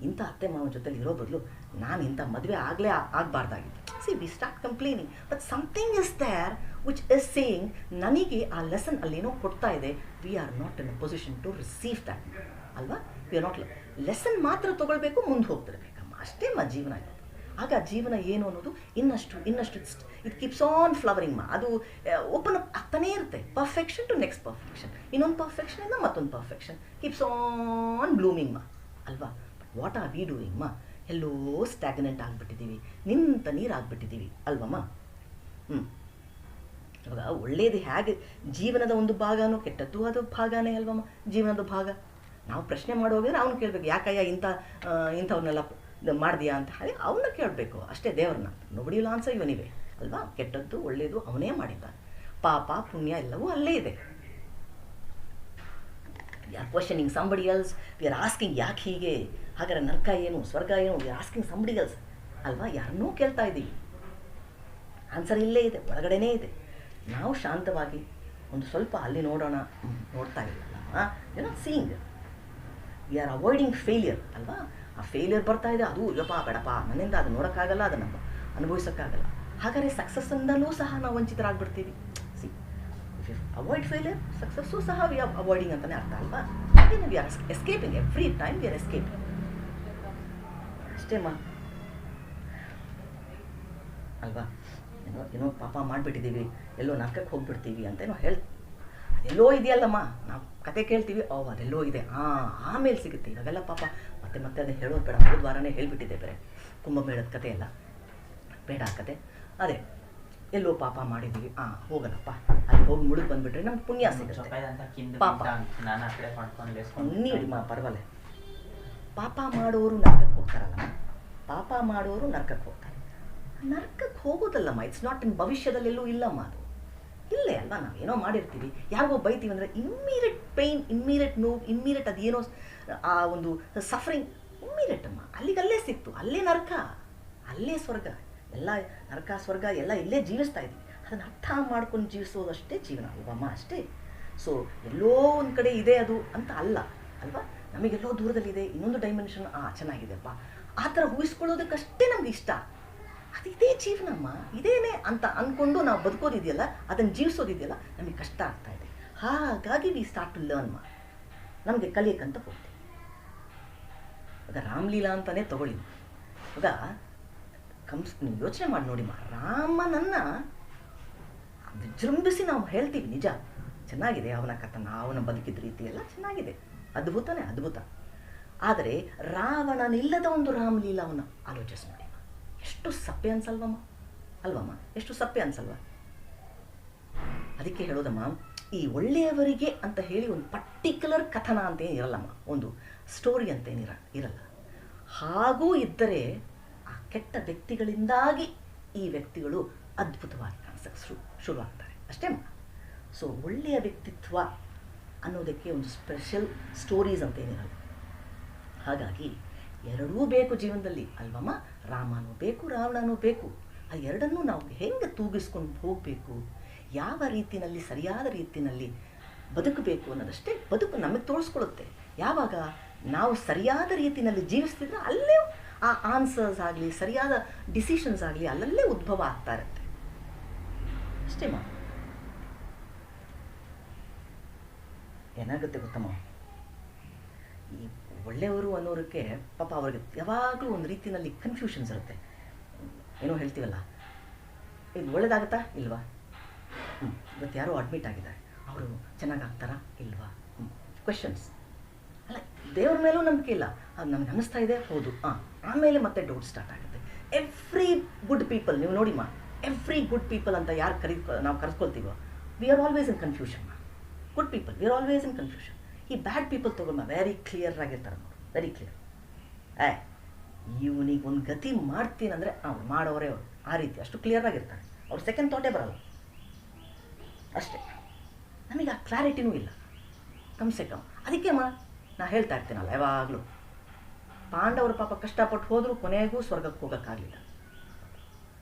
ಇಂಥ ಅತ್ತೆ ಮಾವನ ಜೊತೆಲಿ ಇರೋ ಬದಲು ನಾನು ಇಂಥ ಮದುವೆ ಆಗಬಾರ್ದಾಗಿತ್ತು. We start complaining, but something is there which is saying ನನಗೆ ಆ ಲೆಸನ್ ಅಲ್ಲೇನೋ ಕೊಡ್ತಾ ಇದೆ. We are not in a position to receive that ಅಲ್ವಾ? We are not. ಲೆಸನ್ ಮಾತ್ರ ತೊಗೊಳ್ಬೇಕು, ಮುಂದೆ ಹೋಗ್ತಿರ್ಬೇಕಮ್ಮ, ಅಷ್ಟೇ ಜೀವನ ಇದೆ. ಆಗ ಜೀವನ ಏನು ಅನ್ನೋದು ಇನ್ನಷ್ಟು ಇಟ್ ಕೀಪ್ಸ್ ಆನ್ ಫ್ಲವರಿಂಗ್. ಅದು ಓಪನ್ ಅಪ್ ಆಗ್ತಾನೇ ಇರುತ್ತೆ. ಪರ್ಫೆಕ್ಷನ್ ಟು ನೆಕ್ಸ್ಟ್ ಪರ್ಫೆಕ್ಷನ್, ಇನ್ನೊಂದು ಪರ್ಫೆಕ್ಷನಿಂದ ಮತ್ತೊಂದು ಪರ್ಫೆಕ್ಷನ್, ಕೀಪ್ಸ್ ಆನ್ ಬ್ಲೂಮಿಂಗ್ ಅಲ್ವಾ? But what are we doing ಎಲ್ಲೋ ಸ್ಟ್ಯಾಗ್ನೆಂಟ್ ಆಗಿಬಿಟ್ಟಿದ್ದೀವಿ, ನಿಂತ ನೀರಾಗ್ಬಿಟ್ಟಿದ್ದೀವಿ ಅಲ್ವಮ್ಮ? ಇವಾಗ ಒಳ್ಳೆಯದು ಹೇಗೆ ಜೀವನದ ಒಂದು ಭಾಗನೋ, ಕೆಟ್ಟದ್ದು ಅದು ಭಾಗನೇ ಅಲ್ವಮ್ಮ ಜೀವನದ ಭಾಗ. ನಾವು ಪ್ರಶ್ನೆ ಮಾಡೋಗಿದ್ರೆ ಅವ್ನು ಕೇಳಬೇಕು, ಯಾಕಯ್ಯ ಇಂಥವನ್ನೆಲ್ಲ ಮಾಡಿದ್ಯಾ ಅಂತ ಹೇಳಿ ಅವನ್ನ ಕೇಳಬೇಕು ಅಷ್ಟೇ, ದೇವ್ರನ್ನ. Nobody will answer you anyway ಅಲ್ವಾ? ಕೆಟ್ಟದ್ದು ಒಳ್ಳೆಯದು ಅವನೇ ಮಾಡಿದ್ದಾನೆ. ಪಾಪ ಪುಣ್ಯ ಎಲ್ಲವೂ ಅಲ್ಲೇ ಇದೆ. We R questioning somebody else. We are asking ಯಾಕೆ ಹೀಗೆ, ಹಾಗಾದ್ರೆ ನರಕ ಏನು, ಸ್ವರ್ಗ ಏನು? We are asking somebody else ಅಲ್ವಾ? ಯಾರನ್ನೂ ಕೇಳ್ತಾ ಇದ್ದೀವಿ. ಆನ್ಸರ್ ಇಲ್ಲೇ ಇದೆ, ಒಳಗಡೆನೇ ಇದೆ. ನಾವು ಶಾಂತವಾಗಿ ಒಂದು ಸ್ವಲ್ಪ ಅಲ್ಲಿ ನೋಡ್ತಾ ಇರಲಿಲ್ಲ. ಏನೋ seeing, V are avoiding failure ಅಲ್ವಾ? ಆ ಫೇಲಿಯರ್ ಬರ್ತಾ ಇದೆ, ಅದು ಯಪ್ಪ ಬೇಡಪ್ಪ ನನ್ನಿಂದ ಅದು ನೋಡೋಕ್ಕಾಗಲ್ಲ, ಅದನ್ನು ಅನುಭವಿಸೋಕ್ಕಾಗಲ್ಲ. ಹಾಗಾದರೆ ಸಕ್ಸಸ್ಸಿಂದಲೂ ಸಹ ನಾವು ವಂಚಿತರಾಗ್ಬಿಡ್ತೀವಿ. ಅವಾಯ್ಡ್ ಫೇಲಿಯರ್, ಸಕ್ಸಸ್ಸು ಸಹ ವಿ ಆರ್ ಅವಾಯ್ಡಿಂಗ್ ಅಂತಲೇ ಅರ್ಥ ಅಲ್ವಾ? ಹಾಗೇನೆ we are escaping, every time we are escaping ಅಷ್ಟೇಮ್ಮ ಅಲ್ವಾ? ಏನೋ ಪಾಪ ಮಾಡಿಬಿಟ್ಟಿದ್ದೀವಿ, ಎಲ್ಲೋ ನರಕಕ್ಕೆ ಹೋಗ್ಬಿಡ್ತೀವಿ ಅಂತ ಏನೋ ಅದೆಲ್ಲೋ ಇದೆಯಲ್ಲಮ್ಮ. ನಾವು ಕತೆ ಕೇಳ್ತೀವಿ, ಅದೆಲ್ಲೋ ಇದೆ, ಆಮೇಲೆ ಸಿಗುತ್ತೆ. ಇವಾಗೆಲ್ಲ ಪಾಪ ಮತ್ತೆ ಅದನ್ನು ಹೇಳೋದು ಬೇಡ. ಹೋದ ವಾರನೇ ಹೇಳಿಬಿಟ್ಟಿದೆ ಬೇರೆ ಕುಂಭಮೇಳದ ಕತೆ ಎಲ್ಲ ಬೇಡ ಕತೆ. ಅದೇ ಎಲ್ಲೋ ಪಾಪ ಮಾಡಿದ್ದೀವಿ, ಹೋಗಲ್ಲಪ್ಪ, ಅಲ್ಲಿ ಹೋಗಿ ಮುಳುಗಿ ಬಂದುಬಿಟ್ರೆ ನಮ್ಗೆ ಪುಣ್ಯ ಸಿಗುತ್ತೆ. ಪಾಪ ನೀಡಿಮ್ಮ, ಪರವಾಗಿಲ್ಲ. ಪಾಪ ಮಾಡೋರು ನರಕಕ್ಕೆ ಹೋಗ್ತಾರಲ್ಲ, ಪಾಪ ಮಾಡೋರು ನರಕಕ್ಕೆ ಹೋಗ್ತಾರೆ. ನರಕಕ್ಕೆ ಹೋಗೋದಲ್ಲಮ್ಮ, ಇಟ್ಸ್ ನಾಟ್ ಇನ್ ಭವಿಷ್ಯದಲ್ಲೆಲ್ಲೂ ಇಲ್ಲಮ್ಮ. ಅದು ಇಲ್ಲೇ ಅಲ್ವಾ? ನಾವೇನೋ ಮಾಡಿರ್ತೀವಿ, ಯಾರಿಗೋ ಬೈತೀವಿ ಅಂದರೆ ಇಮ್ಮಿಡಿಯೇಟ್ ಪೇಯ್ನ್, ಇಮ್ಮಿಡಿಯೇಟ್ ನೋವು, ಇಮ್ಮಿಡಿಯೇಟ್ ಅದೇನೋ ಆ ಒಂದು ಸಫರಿಂಗ್ ಇಮ್ಮಿಡಿಯೇಟ್ ಅಮ್ಮ. ಅಲ್ಲೇ ಸಿಕ್ತು, ಅಲ್ಲೇ ನರಕ, ಅಲ್ಲೇ ಸ್ವರ್ಗ. ಎಲ್ಲ ನರಕ ಸ್ವರ್ಗ ಎಲ್ಲ ಇಲ್ಲೇ ಜೀವಿಸ್ತಾ ಇದ್ವಿ. ಅದನ್ನು ಅರ್ಥ ಮಾಡ್ಕೊಂಡು ಜೀವಿಸೋದಷ್ಟೇ ಜೀವನ ಅಲ್ವಮ್ಮ? ಅಷ್ಟೇ. ಸೊ ಎಲ್ಲೋ ಒಂದು ಕಡೆ ಇದೆ ಅದು ಅಂತ ಅಲ್ಲ ಅಲ್ವಾ? ನಮಗೆಲ್ಲೋ ದೂರದಲ್ಲಿದೆ, ಇನ್ನೊಂದು ಡೈಮೆನ್ಷನ್, ಚೆನ್ನಾಗಿದೆಪ್ಪ, ಆ ಥರ ಊಹಿಸ್ಕೊಳ್ಳೋದಕ್ಕಷ್ಟೇ ನಮ್ಗೆ ಇಷ್ಟ. ಅದು ಇದೇ ಜೀವನಮ್ಮ, ಇದೇನೆ ಅಂತ ಅಂದ್ಕೊಂಡು ನಾವು ಬದುಕೋದಿದೆಯಲ್ಲ, ಅದನ್ನು ಜೀವಿಸೋದಿದೆಯಲ್ಲ, ನಮಗೆ ಕಷ್ಟ ಆಗ್ತಾ ಇದೆ. ಹಾಗಾಗಿ ವಿ ಸ್ಟಾರ್ಟ್ ಟು ಲರ್ನ್ ನಮಗೆ ಕಲಿಯಕ್ಕಂತ ಹೋಗ್ತೀವಿ. ಇವಾಗ ರಾಮಲೀಲಾ ಅಂತಲೇ ತಗೊಳ್ಳಿ. ಇವಾಗ ನೀವು ಯೋಚನೆ ಮಾಡಿ ನೋಡಿಮ್ಮ, ರಾಮನನ್ನು ವಿಜೃಂಭಿಸಿ ನಾವು ಹೇಳ್ತೀವಿ, ನಿಜ ಚೆನ್ನಾಗಿದೆ ಅವನ ಕಥನ, ಅವನ ಬದುಕಿದ ರೀತಿ ಎಲ್ಲ ಚೆನ್ನಾಗಿದೆ, ಅದ್ಭುತನೇ ಅದ್ಭುತ. ಆದರೆ ರಾವಣನಿಲ್ಲದ ಒಂದು ರಾಮಲೀಲಾವನ್ನು ಆಲೋಚಿಸಿ ನೋಡಿ, ಎಷ್ಟು ಸಪ್ಪೆ ಅನ್ಸಲ್ವಮ್ಮ ಅಲ್ವಮ್ಮ? ಎಷ್ಟು ಸಪ್ಪೆ ಅನ್ಸಲ್ವ? ಅದಕ್ಕೆ ಹೇಳೋದಮ್ಮ, ಈ ಒಳ್ಳೆಯವರಿಗೆ ಅಂತ ಹೇಳಿ ಒಂದು ಪರ್ಟಿಕ್ಯುಲರ್ ಕಥನ ಅಂತೇನು ಇರಲ್ಲಮ್ಮ, ಒಂದು ಸ್ಟೋರಿ ಅಂತೇನಿರ ಇರಲ್ಲ. ಹಾಗೂ ಇದ್ದರೆ ಆ ಕೆಟ್ಟ ವ್ಯಕ್ತಿಗಳಿಂದಾಗಿ ಈ ವ್ಯಕ್ತಿಗಳು ಅದ್ಭುತವಾಗಿ ಕಾಣಿಸೋಕ್ಕೆ ಶುರುವಾಗ್ತಾರೆ ಅಷ್ಟೇ. ಸೊ ಒಳ್ಳೆಯ ವ್ಯಕ್ತಿತ್ವ ಅನ್ನೋದಕ್ಕೆ ಒಂದು ಸ್ಪೆಷಲ್ ಸ್ಟೋರೀಸ್ ಅಂತ ಏನಿರಲ್ಲ. ಹಾಗಾಗಿ ಎರಡೂ ಬೇಕು ಜೀವನದಲ್ಲಿ ಅಲ್ವಮ್ಮ. ರಾಮನೂ ಬೇಕು, ರಾವಣನೂ ಬೇಕು. ಆ ಎರಡನ್ನೂ ನಾವು ಹೆಂಗೆ ತೂಗಿಸ್ಕೊಂಡು ಹೋಗಬೇಕು, ಯಾವ ರೀತಿಯಲ್ಲಿ ಸರಿಯಾದ ರೀತಿಯಲ್ಲಿ ಬದುಕಬೇಕು ಅನ್ನೋದಷ್ಟೇ ಬದುಕು ನಮಗೆ ತೋರಿಸ್ಕೊಳ್ಳುತ್ತೆ. ಯಾವಾಗ ನಾವು ಸರಿಯಾದ ರೀತಿಯಲ್ಲಿ ಜೀವಿಸ್ತಿದ್ರೆ ಅಲ್ಲೇ ಆ ಆನ್ಸರ್ಸ್ ಆಗಲಿ, ಸರಿಯಾದ ಡಿಸಿಷನ್ಸ್ ಆಗಲಿ ಅಲ್ಲಲ್ಲೇ ಉದ್ಭವ ಆಗ್ತಾ ಇರುತ್ತೆ ಅಷ್ಟೇ. ಏನಾಗುತ್ತೆ ಗೊತ್ತಮ್ಮ, ಈ ಒಳ್ಳೆಯವರು ಅನ್ನೋದಕ್ಕೆ ಪಾಪ ಅವ್ರಿಗೆ ಯಾವಾಗಲೂ ಒಂದು ರೀತಿಯಲ್ಲಿ ಕನ್ಫ್ಯೂಷನ್ಸ್ ಇರುತ್ತೆ. ಏನೋ ಹೇಳ್ತೀವಲ್ಲ, ಇದು ಒಳ್ಳೇದಾಗುತ್ತಾ ಇಲ್ವಾ, ಇವತ್ತು ಯಾರೋ ಅಡ್ಮಿಟ್ ಆಗಿದ್ದಾರೆ, ಅವರು ಚೆನ್ನಾಗಾಗ್ತಾರಾ ಇಲ್ವಾ, ಕ್ವೆಶನ್ಸ್ ಅಲ್ಲ. ದೇವ್ರ ಮೇಲೂ ನಂಬಿಕೆ ಇಲ್ಲ, ಅದು ನಮ್ಗೆ ಅನ್ನಿಸ್ತಾ ಇದೆ, ಹೌದು ಆಮೇಲೆ ಮತ್ತೆ ಡೌಟ್ ಸ್ಟಾರ್ಟ್ ಆಗುತ್ತೆ. ಎವ್ರಿ ಗುಡ್ ಪೀಪಲ್ ನೀವು ನೋಡಿಮ್ಮ, ಎವ್ರಿ ಗುಡ್ ಪೀಪಲ್ ಅಂತ ಯಾರು ನಾವು ಕರೆಸ್ಕೊಳ್ತೀವೋ, we are always in confusion. Good people we are always in confusion. ಈ ಬ್ಯಾಡ್ ಪೀಪಲ್ ತೊಗೊಂಡ ವೆರಿ ಕ್ಲಿಯರ್ ಆಗಿರ್ತಾರೆ ನೋಡಿ, ವೆರಿ ಕ್ಲಿಯರ್. ಇವನಿಗೆ ಒಂದು ಗತಿ ಮಾಡ್ತೀನಂದರೆ ಅವ್ರು ಮಾಡೋರೇ ಅವರು, ಆ ರೀತಿ ಅಷ್ಟು ಕ್ಲಿಯರ್ ಆಗಿರ್ತಾರೆ. ಅವ್ರು ಸೆಕೆಂಡ್ ಥಾಟೇ ಬರಲ್ಲ ಅಷ್ಟೇ. ನಮಗೆ ಆ ಕ್ಲಾರಿಟಿನೂ ಇಲ್ಲ ಕಮ್ಸೆ ಕಮ್. ಅದಕ್ಕೆ ನಾ ಹೇಳ್ತಾ ಇರ್ತೀನಲ್ಲ ಯಾವಾಗಲೂ, ಪಾಂಡವರು ಪಾಪ ಕಷ್ಟಪಟ್ಟು ಹೋದರೂ ಕೊನೆಗೂ ಸ್ವರ್ಗಕ್ಕೆ ಹೋಗೋಕ್ಕಾಗಲಿಲ್ಲ.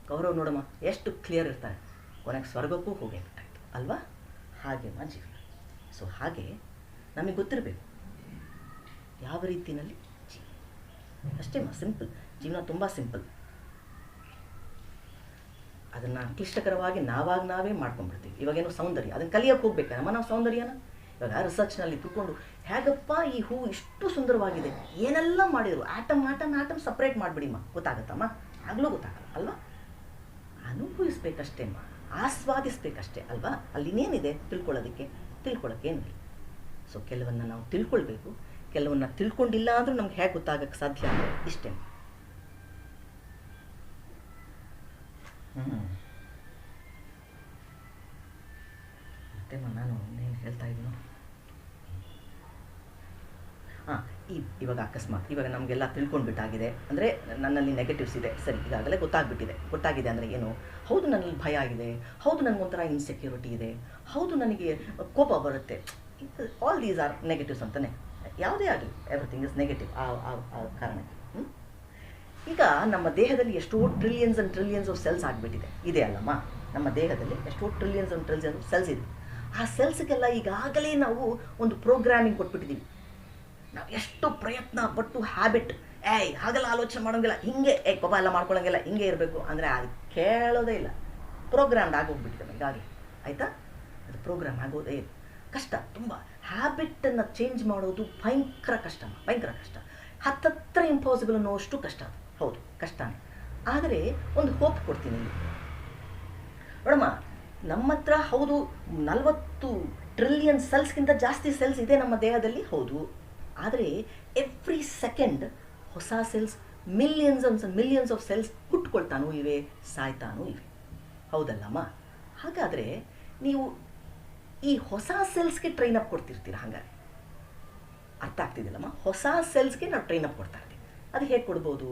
ಕೌರವ್ ನೋಡಮ್ಮ ಎಷ್ಟು ಕ್ಲಿಯರ್ ಇರ್ತಾರೆ, ಕೊನೆಗೆ ಸ್ವರ್ಗಕ್ಕೂ ಹೋಗೇ ಬಿಟ್ಟಾಯಿತು ಅಲ್ವಾ. ಹಾಗೆ ಜೀವನ. ಸೊ ಹಾಗೆ ನಮಗೆ ಗೊತ್ತಿರಬೇಕು ಯಾವ ರೀತಿಯಲ್ಲಿ ಅಷ್ಟೇ ಸಿಂಪಲ್. ಜೀವನ ತುಂಬ ಸಿಂಪಲ್. ಅದನ್ನು ಕ್ಲಿಷ್ಟಕರವಾಗಿ ನಾವೇ ಮಾಡ್ಕೊಂಡ್ಬಿಡ್ತೀವಿ. ಇವಾಗೇನೋ ಸೌಂದರ್ಯ, ಅದನ್ನು ಕಲಿಯೋಕ್ಕೆ ಹೋಗ್ಬೇಕಮ್ಮ ನಾವು ಸೌಂದರ್ಯನ. ಇವಾಗ ರಿಸರ್ಚ್ನಲ್ಲಿ ತಿಳ್ಕೊಂಡು ಹೇಗಪ್ಪ ಈ ಹೂ ಇಷ್ಟು ಸುಂದರವಾಗಿದೆ, ಏನೆಲ್ಲ ಮಾಡಿದ್ರು, ಆಟಮ್ ಸಪ್ರೇಟ್ ಮಾಡಿಬಿಡಿಮ್ಮ, ಗೊತ್ತಾಗತ್ತಮ್ಮ? ಆಗಲೂ ಗೊತ್ತಾಗಲ್ಲ ಅಲ್ವಾ. ಅನುಭವಿಸ್ಬೇಕಷ್ಟೇ, ಆಸ್ವಾದಿಸ್ಬೇಕಷ್ಟೇ ಅಲ್ವಾ. ಅಲ್ಲಿನೇನಿದೆ ತಿಳ್ಕೊಳ್ಳೋಕ್ಕೇನಿಲ್ಲ. ಸೊ ಕೆಲವನ್ನ ನಾವು ತಿಳ್ಕೊಳ್ಬೇಕು, ಕೆಲವನ್ನ ತಿಳ್ಕೊಂಡಿಲ್ಲ ಅಂದರೂ ನಮ್ಗೆ ಹೇಗೆ ಗೊತ್ತಾಗಕ್ಕೆ ಸಾಧ್ಯ ಅಂದರೆ ಇಷ್ಟೇ. ಮತ್ತೆ ನಾನು ಏನು ಹೇಳ್ತಾ ಇದ್ದೀನೋ, ಇವಾಗ ಅಕಸ್ಮಾತ್ ಇವಾಗ ನಮಗೆಲ್ಲ ತಿಳ್ಕೊಂಡ್ಬಿಟ್ಟಾಗಿದೆ ಅಂದರೆ ನನ್ನಲ್ಲಿ ನೆಗೆಟಿವ್ಸ್ ಇದೆ, ಸರಿ ಈಗಾಗಲೇ ಗೊತ್ತಾಗಿದೆ ಅಂದರೆ ಏನು, ಹೌದು ನನ್ನಲ್ಲಿ ಭಯ ಆಗಿದೆ, ಹೌದು ನನಗೊಂಥರ ಇನ್ಸೆಕ್ಯೂರಿಟಿ ಇದೆ, ಹೌದು ನನಗೆ ಕೋಪ ಬರುತ್ತೆ, ಆಲ್ ದೀಸ್ ಆರ್ ನೆಗೆಟಿವ್ಸ್ ಅಂತಲೇ. ಯಾವುದೇ ಆಗಲಿ ಎವ್ರಿಥಿಂಗ್ ಇಸ್ ನೆಗೆಟಿವ್ ಆ ಕಾರಣಕ್ಕೆ. ಈಗ ನಮ್ಮ ದೇಹದಲ್ಲಿ ಎಷ್ಟೋ trillions and trillions of cells ಆಗಿಬಿಟ್ಟಿದೆ, ಇದೆ ಅಲ್ಲಮ್ಮ. ನಮ್ಮ ದೇಹದಲ್ಲಿ ಎಷ್ಟೋ trillions and trillions of cells ಇದೆ. ಆ ಸೆಲ್ಸ್ಗೆಲ್ಲ ಈಗಾಗಲೇ ನಾವು ಒಂದು ಪ್ರೋಗ್ರಾಮಿಂಗ್ ಕೊಟ್ಬಿಟ್ಟಿದ್ದೀವಿ. ನಾವು ಎಷ್ಟು ಪ್ರಯತ್ನ ಪಟ್ಟು ಹ್ಯಾಬಿಟ್, ಹಾಗೆಲ್ಲ ಆಲೋಚನೆ ಮಾಡೋಂಗಿಲ್ಲ, ಹಿಂಗೆ ಕೋಪ ಎಲ್ಲ ಮಾಡ್ಕೊಳ್ಳೋಂಗಿಲ್ಲ, ಹಿಂಗೆ ಇರಬೇಕು ಅಂದರೆ ಅದು ಕೇಳೋದೇ ಇಲ್ಲ. ಪ್ರೋಗ್ರಾಮ್ಡ್ ಆಗೋಗ್ಬಿಟ್ಟಿದೆ ಈಗಾಗಲೇ, ಆಯಿತಾ. ಅದು ಪ್ರೋಗ್ರಾಮ್ ಆಗೋದೇ ಇಲ್ಲ. ಕಷ್ಟ ತುಂಬ. ಹ್ಯಾಬಿಟನ್ನು ಚೇಂಜ್ ಮಾಡೋದು ಭಯಂಕರ ಕಷ್ಟ. ಹತ್ತತ್ರ ಇಂಪಾಸಿಬಲ್ ಅನ್ನೋಷ್ಟು ಕಷ್ಟ ಅದು. ಹೌದು ಕಷ್ಟನೇ. ಆದರೆ ಒಂದು ಹೋಪ್ ಕೊಡ್ತೀನಿ ನೋಡಮ್ಮ, ನಮ್ಮ ಹತ್ರ ಹೌದು 40 ಟ್ರಿಲಿಯನ್ ಸೆಲ್ಸ್ಗಿಂತ ಜಾಸ್ತಿ ಸೆಲ್ಸ್ ಇದೆ ನಮ್ಮ ದೇಹದಲ್ಲಿ, ಹೌದು. ಆದರೆ ಎವ್ರಿ ಸೆಕೆಂಡ್ ಹೊಸ ಸೆಲ್ಸ್, ಮಿಲಿಯನ್ಸ್ ಆಫ್ ಸೆಲ್ಸ್ ಹುಟ್ಕೊಳ್ತಾನೂ ಇವೆ, ಸಾಯ್ತಾನೂ ಇವೆ, ಹೌದಲ್ಲಮ್ಮ. ಹಾಗಾದರೆ ನೀವು ಈ ಹೊಸ ಸೆಲ್ಸ್ಗೆ ಟ್ರೈನ್ ಅಪ್ ಕೊಡ್ತಿರ್ತೀರ, ಹಾಗಾದ್ರೆ ಅರ್ಥ ಆಗ್ತಿದ್ದಿಲ್ಲಮ್ಮ. ಹೊಸ ಸೆಲ್ಸ್ಗೆ ನಾವು ಟ್ರೈನ್ ಅಪ್ ಕೊಡ್ತಾ ಇರ್ತೀವಿ. ಅದು ಹೇಗೆ ಕೊಡ್ಬೋದು?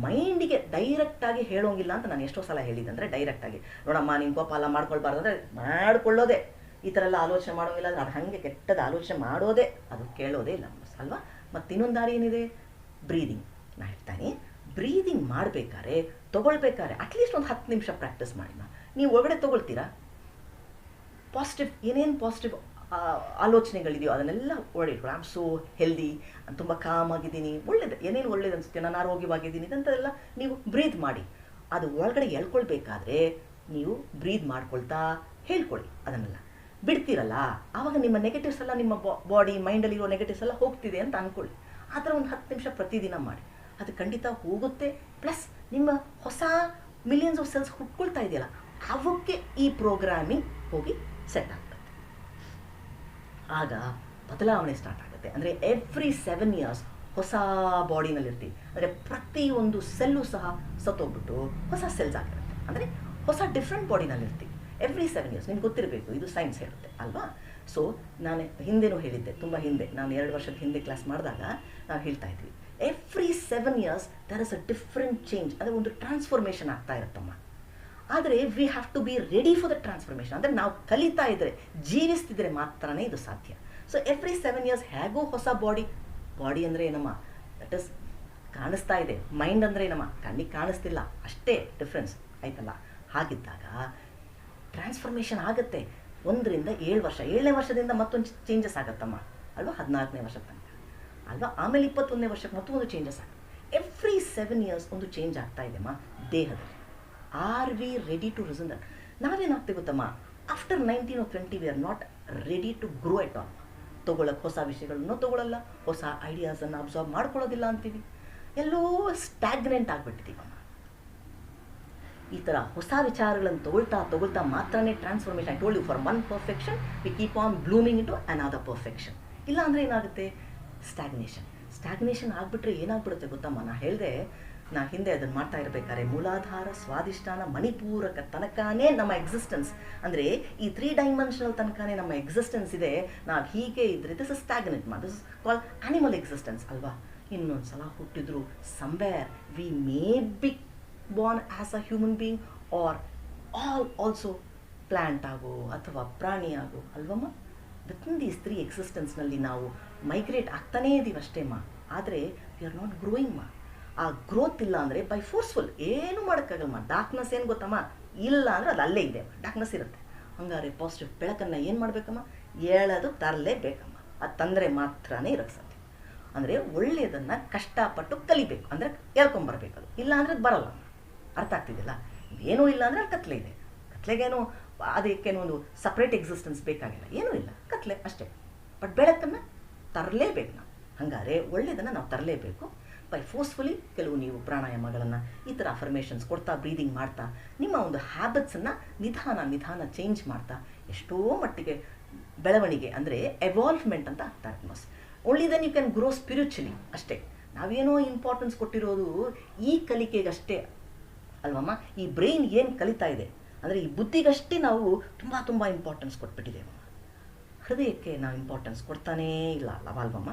ಮೈಂಡಿಗೆ ಡೈರೆಕ್ಟಾಗಿ ಹೇಳೋಂಗಿಲ್ಲ ಅಂತ ನಾನು ಎಷ್ಟೋ ಸಲ ಹೇಳಿದ್ದಂದರೆ, ಡೈರೆಕ್ಟಾಗಿ ನೋಡಮ್ಮ ನೀನು ಕೋಪ ಎಲ್ಲ ಮಾಡ್ಕೊಳ್ಬಾರ್ದು ಅಂದರೆ ಮಾಡ್ಕೊಳ್ಳೋದೇ, ಈ ಥರ ಎಲ್ಲ ಆಲೋಚನೆ ಮಾಡೋಂಗಿಲ್ಲ ಅಂದರೆ ಅದು ಹಾಗೆ ಕೆಟ್ಟದ ಆಲೋಚನೆ ಮಾಡೋದೇ, ಅದು ಕೇಳೋದೇ ಇಲ್ಲ ಅಲ್ವಾ. ಮತ್ತು ಇನ್ನೊಂದು ದಾರಿ ಏನಿದೆ, ಬ್ರೀದಿಂಗ್. ನಾನು ಹೇಳ್ತಾನೆ, ಬ್ರೀದಿಂಗ್ ಮಾಡಬೇಕಾದ್ರೆ ತೊಗೊಳ್ಬೇಕಾದ್ರೆ ಅಟ್ಲೀಸ್ಟ್ ಒಂದು 10 ನಿಮಿಷ ಪ್ರಾಕ್ಟೀಸ್ ಮಾಡಿ. ನೀವು ಒಳಗಡೆ ತೊಗೊಳ್ತೀರಾ, ಪಾಸಿಟಿವ್ ಏನೇನು ಪಾಸಿಟಿವ್ ಆಲೋಚನೆಗಳಿದೆಯೋ ಅದನ್ನೆಲ್ಲ ಒಳ್ಳೆಯಿಟ್ಕೊಳ್ಳಿ. ಐ ಆಮ್ ಸೋ ಹೆಲ್ದಿ, ತುಂಬ ಕಾಮಾಗಿದ್ದೀನಿ, ಒಳ್ಳೇದು ಏನೇನು ಒಳ್ಳೇದು ಅನಿಸುತ್ತೆ, ನಾನು ಆರೋಗ್ಯವಾಗಿದ್ದೀನಿ ಇದಂತೆಲ್ಲ ನೀವು ಬ್ರೀದ್ ಮಾಡಿ. ಅದು ಒಳಗಡೆ ಹೇಳ್ಕೊಳ್ಬೇಕಾದ್ರೆ ನೀವು ಬ್ರೀದ್ ಮಾಡ್ಕೊಳ್ತಾ ಹೇಳ್ಕೊಳ್ಳಿ. ಅದನ್ನೆಲ್ಲ ಬಿಡ್ತೀರಲ್ಲ, ಆವಾಗ ನಿಮ್ಮ ನೆಗೆಟಿವ್ಸ್ ಎಲ್ಲ, ನಿಮ್ಮ ಬಾಡಿ ಮೈಂಡಲ್ಲಿರೋ ನೆಗೆಟಿವ್ಸ್ ಎಲ್ಲ ಹೋಗ್ತಿದೆ ಅಂತ ಅಂದ್ಕೊಳ್ಳಿ. ಆ ಥರ ಒಂದು 10 ನಿಮಿಷ ಪ್ರತಿದಿನ ಮಾಡಿ. ಅದು ಖಂಡಿತ ಹೋಗುತ್ತೆ. ಪ್ಲಸ್ ನಿಮ್ಮ ಹೊಸ ಮಿಲಿಯನ್ಸ್ ಆಫ್ ಸೆಲ್ಸ್ ಹುಟ್ಕೊಳ್ತಾ ಇದೆಯಲ್ಲ, ಅವಕ್ಕೆ ಈ ಪ್ರೋಗ್ರಾಮಿಂಗ್ ಹೋಗಿ ಸೆಟ್ ಆಗ್ತದೆ. ಆಗ ಬದಲಾವಣೆ ಸ್ಟಾರ್ಟ್ ಆಗುತ್ತೆ. ಅಂದರೆ ಎವ್ರಿ 7 ಇಯರ್ಸ್ ಹೊಸ ಬಾಡಿನಲ್ಲಿರ್ತೀವಿ. ಅಂದರೆ ಪ್ರತಿಯೊಂದು ಸೆಲ್ಲು ಸಹ ಸತ್ತೋಗ್ಬಿಟ್ಟು ಹೊಸ ಸೆಲ್ಸ್ ಆಗಿರುತ್ತೆ. ಅಂದರೆ ಹೊಸ ಡಿಫ್ರೆಂಟ್ ಬಾಡಿನಲ್ಲಿರ್ತೀವಿ ಎವ್ರಿ 7 ಇಯರ್ಸ್. ನಿಮ್ಗೆ ಗೊತ್ತಿರಬೇಕು, ಇದು ಸೈನ್ಸ್ ಹೇಳುತ್ತೆ ಅಲ್ವಾ. ಸೊ ನಾನು ಹಿಂದೆನೂ ಹೇಳಿದ್ದೆ, ತುಂಬ ಹಿಂದೆ, ನಾನು 2 ವರ್ಷದ ಹಿಂದೆ ಕ್ಲಾಸ್ ಮಾಡಿದಾಗ ನಾವು ಹೇಳ್ತಾ ಇದ್ವಿ, every 7 years there is a different change, ಅಂದರೆ ಒಂದು ಟ್ರಾನ್ಸ್ಫಾರ್ಮೇಷನ್ ಆಗ್ತಾ ಇರುತ್ತಮ್ಮ. ಆದರೆ we have to be ready for the transformation. ಅಂದರೆ ನಾವು ಕಲಿತಾ ಇದ್ದರೆ, ಜೀವಿಸ್ತಿದ್ರೆ ಮಾತ್ರನೇ ಇದು ಸಾಧ್ಯ. ಸೊ ಎವ್ರಿ 7 years ಹೇಗೋ ಹೊಸ ಬಾಡಿ ಅಂದರೆ ಏನಮ್ಮ, ದಟ್ ಇಸ್ ಕಾಣಿಸ್ತಾ ಇದೆ. ಮೈಂಡ್ ಅಂದರೆ ಏನಮ್ಮ, ಕಣ್ಣಿಗೆ ಕಾಣಿಸ್ತಿಲ್ಲ, ಅಷ್ಟೇ ಡಿಫ್ರೆನ್ಸ್ ಆಯ್ತಲ್ಲ. ಹಾಗಿದ್ದಾಗ ಟ್ರಾನ್ಸ್ಫಾರ್ಮೇಷನ್ ಆಗುತ್ತೆ 1 ರಿಂದ 7 ವರ್ಷ. 7ನೇ ವರ್ಷದಿಂದ ಮತ್ತೊಂದು ಚೇಂಜಸ್ ಆಗುತ್ತಮ್ಮ ಅಲ್ವಾ, 14ನೇ ವರ್ಷದ ತನಕ ಅಲ್ವಾ. ಆಮೇಲೆ 21ನೇ ವರ್ಷಕ್ಕೆ ಮತ್ತೊಂದು ಚೇಂಜಸ್ ಆಗುತ್ತೆ. ಎವ್ರಿ 7 years ಒಂದು ಚೇಂಜ್ ಆಗ್ತಾ ಇದೆಮ್ಮ ದೇಹದಲ್ಲಿ. Are we ready to reason? ನಾವೇನಾಗ್ತೀವಿ ಗೊತ್ತಮ್ಮ, after 19 or 20 we are not ready to grow at all. ತೊಗೊಳಕ್ಕೆ ಹೊಸ ವಿಷಯಗಳನ್ನು ತೊಗೊಳ್ಳಲ್ಲ, ಹೊಸ ಐಡಿಯಾಸನ್ನು ಅಬ್ಸಾರ್ಬ್ ಮಾಡ್ಕೊಳ್ಳೋದಿಲ್ಲ ಅಂತೀವಿ, ಎಲ್ಲೋ ಸ್ಟ್ಯಾಗ್ನೆಂಟ್ ಆಗಿಬಿಟ್ಟಿದ್ದೀವಮ್ಮ. ಈ ಥರ ಹೊಸ ವಿಚಾರಗಳನ್ನು ತೊಗೊಳ್ತಾ ಮಾತ್ರನೇ transformation. I told you, for one perfection we keep on blooming into another perfection. ಇಲ್ಲ ಅಂದರೆ ಏನಾಗುತ್ತೆ, ಸ್ಟ್ಯಾಗ್ನೇಷನ್ ಆಗಿಬಿಟ್ರೆ ಏನಾಗ್ಬಿಡುತ್ತೆ ಗೊತ್ತಮ್ಮ. ನಾ ಹೇಳಿದೆ, ನಾ ಹಿಂದೆ ಅದನ್ನು ಮಾಡ್ತಾ ಇರಬೇಕಾದ್ರೆ ಮೂಲಾಧಾರ, ಸ್ವಾಧಿಷ್ಠಾನ, ಮಣಿಪೂರಕ ತನಕನೇ ನಮ್ಮ ಎಕ್ಸಿಸ್ಟೆನ್ಸ್. ಅಂದರೆ ಈ 3 dimensional ತನಕನೇ ನಮ್ಮ ಎಕ್ಸಿಸ್ಟೆನ್ಸ್ ಇದೆ. ನಾವು ಹೀಗೆ ಇದ್ರೆ ದಿಸ್ ಇಸ್ ಸ್ಟ್ಯಾಗ್ನೆಂಟ್ ಮಾ, this is call animal existence ಅಲ್ವಾ. ಇನ್ನೊಂದು ಸಲ ಹುಟ್ಟಿದ್ರು somewhere we may be born as a human being or also plant ಆಗೋ ಅಥವಾ ಪ್ರಾಣಿ ಆಗೋ ಅಲ್ವಮ್ಮ. ವಿತಿನ್ ದೀಸ್ 3 ಎಕ್ಸಿಸ್ಟೆನ್ಸ್ನಲ್ಲಿ ನಾವು ಮೈಗ್ರೇಟ್ ಆಗ್ತಾನೇ ಇದ್ದೀವಿ ಅಷ್ಟೇಮ್ಮ. ಆದರೆ ವಿ ಆರ್ ನಾಟ್ ಗ್ರೋಯಿಂಗ್ ಮಾ. ಆ ಗ್ರೋತ್ ಇಲ್ಲ ಅಂದರೆ ಬೈ ಫೋರ್ಸ್ಫುಲ್ ಏನೂ ಮಾಡೋಕ್ಕಾಗಲ್ಲಮ್ಮ. ಡಾರ್ಕ್ನೆಸ್ ಏನು ಗೊತ್ತಮ್ಮ, ಇಲ್ಲ ಅಂದರೆ ಅದು ಅಲ್ಲೇ ಇದೆ, ಡಾರ್ಕ್ನೆಸ್ ಇರುತ್ತೆ. ಹಂಗಾರೆ ಪಾಸಿಟಿವ್ ಬೆಳಕನ್ನು ಏನು ಮಾಡಬೇಕಮ್ಮ, ಹೇಳೋದು ತರಲೇಬೇಕಮ್ಮ. ಅದು ತಂದರೆ ಮಾತ್ರನೇ ಇರೋಕ್ಕೆ ಸಾಧ್ಯ. ಅಂದರೆ ಒಳ್ಳೆಯದನ್ನು ಕಷ್ಟಪಟ್ಟು ಕಲಿಬೇಕು, ಅಂದರೆ ಹೇಳ್ಕೊಂಬರ್ಬೇಕು. ಅದು ಇಲ್ಲ ಅಂದರೆ ಅದು ಬರಲ್ಲ. ಅರ್ಥ ಆಗ್ತಿದ್ದಿಲ್ಲ? ಏನೂ ಇಲ್ಲ ಅಂದರೆ ಅಲ್ಲಿ ಕತ್ಲೆ ಇದೆ. ಕತ್ಲೆಗೇನು ಅದಕ್ಕೇನೋ ಒಂದು ಸಪ್ರೇಟ್ ಎಕ್ಸಿಸ್ಟೆನ್ಸ್ ಬೇಕಾಗಿಲ್ಲ, ಏನೂ ಇಲ್ಲ, ಕತ್ಲೆ ಅಷ್ಟೇ. ಬಟ್ ಬೆಳಕನ್ನು ತರಲೇಬೇಕು ನಾವು. ಹಾಗಾದರೆ ಒಳ್ಳೆಯದನ್ನು ನಾವು ತರಲೇಬೇಕು ಬೈ ಫೋರ್ಸ್ಫುಲಿ. ಕೆಲವು ನೀವು ಪ್ರಾಣಾಯಾಮಗಳನ್ನು ಈ ಥರ ಅಫರ್ಮೇಷನ್ಸ್ ಕೊಡ್ತಾ, ಬ್ರೀದಿಂಗ್ ಮಾಡ್ತಾ, ನಿಮ್ಮ ಒಂದು ಹ್ಯಾಬಿಟ್ಸನ್ನು ನಿಧಾನ ಚೇಂಜ್ ಮಾಡ್ತಾ ಎಷ್ಟೋ ಮಟ್ಟಿಗೆ ಬೆಳವಣಿಗೆ ಅಂದರೆ ಎವಾಲ್ವ್ಮೆಂಟ್ ಅಂತ ಆಗ್ತಾ ಇರ್ಮಸ್. Only then you can grow spiritually ಅಷ್ಟೇ. ನಾವೇನೋ ಇಂಪಾರ್ಟೆನ್ಸ್ ಕೊಟ್ಟಿರೋದು ಈ ಕಲಿಕೆಗಷ್ಟೇ ಅಲ್ವಮ್ಮ. ಈ ಬ್ರೈನ್ ಏನು ಕಲಿತಾ ಇದೆ ಅಂದರೆ ಈ ಬುದ್ಧಿಗಷ್ಟೇ ನಾವು ತುಂಬ ಇಂಪಾರ್ಟೆನ್ಸ್ ಕೊಟ್ಬಿಟ್ಟಿದ್ದೇವೆ. ಹೃದಯಕ್ಕೆ ನಾವು ಇಂಪಾರ್ಟೆನ್ಸ್ ಕೊಡ್ತಾನೇ ಇಲ್ಲ ಅಲ್ವಮ್ಮ.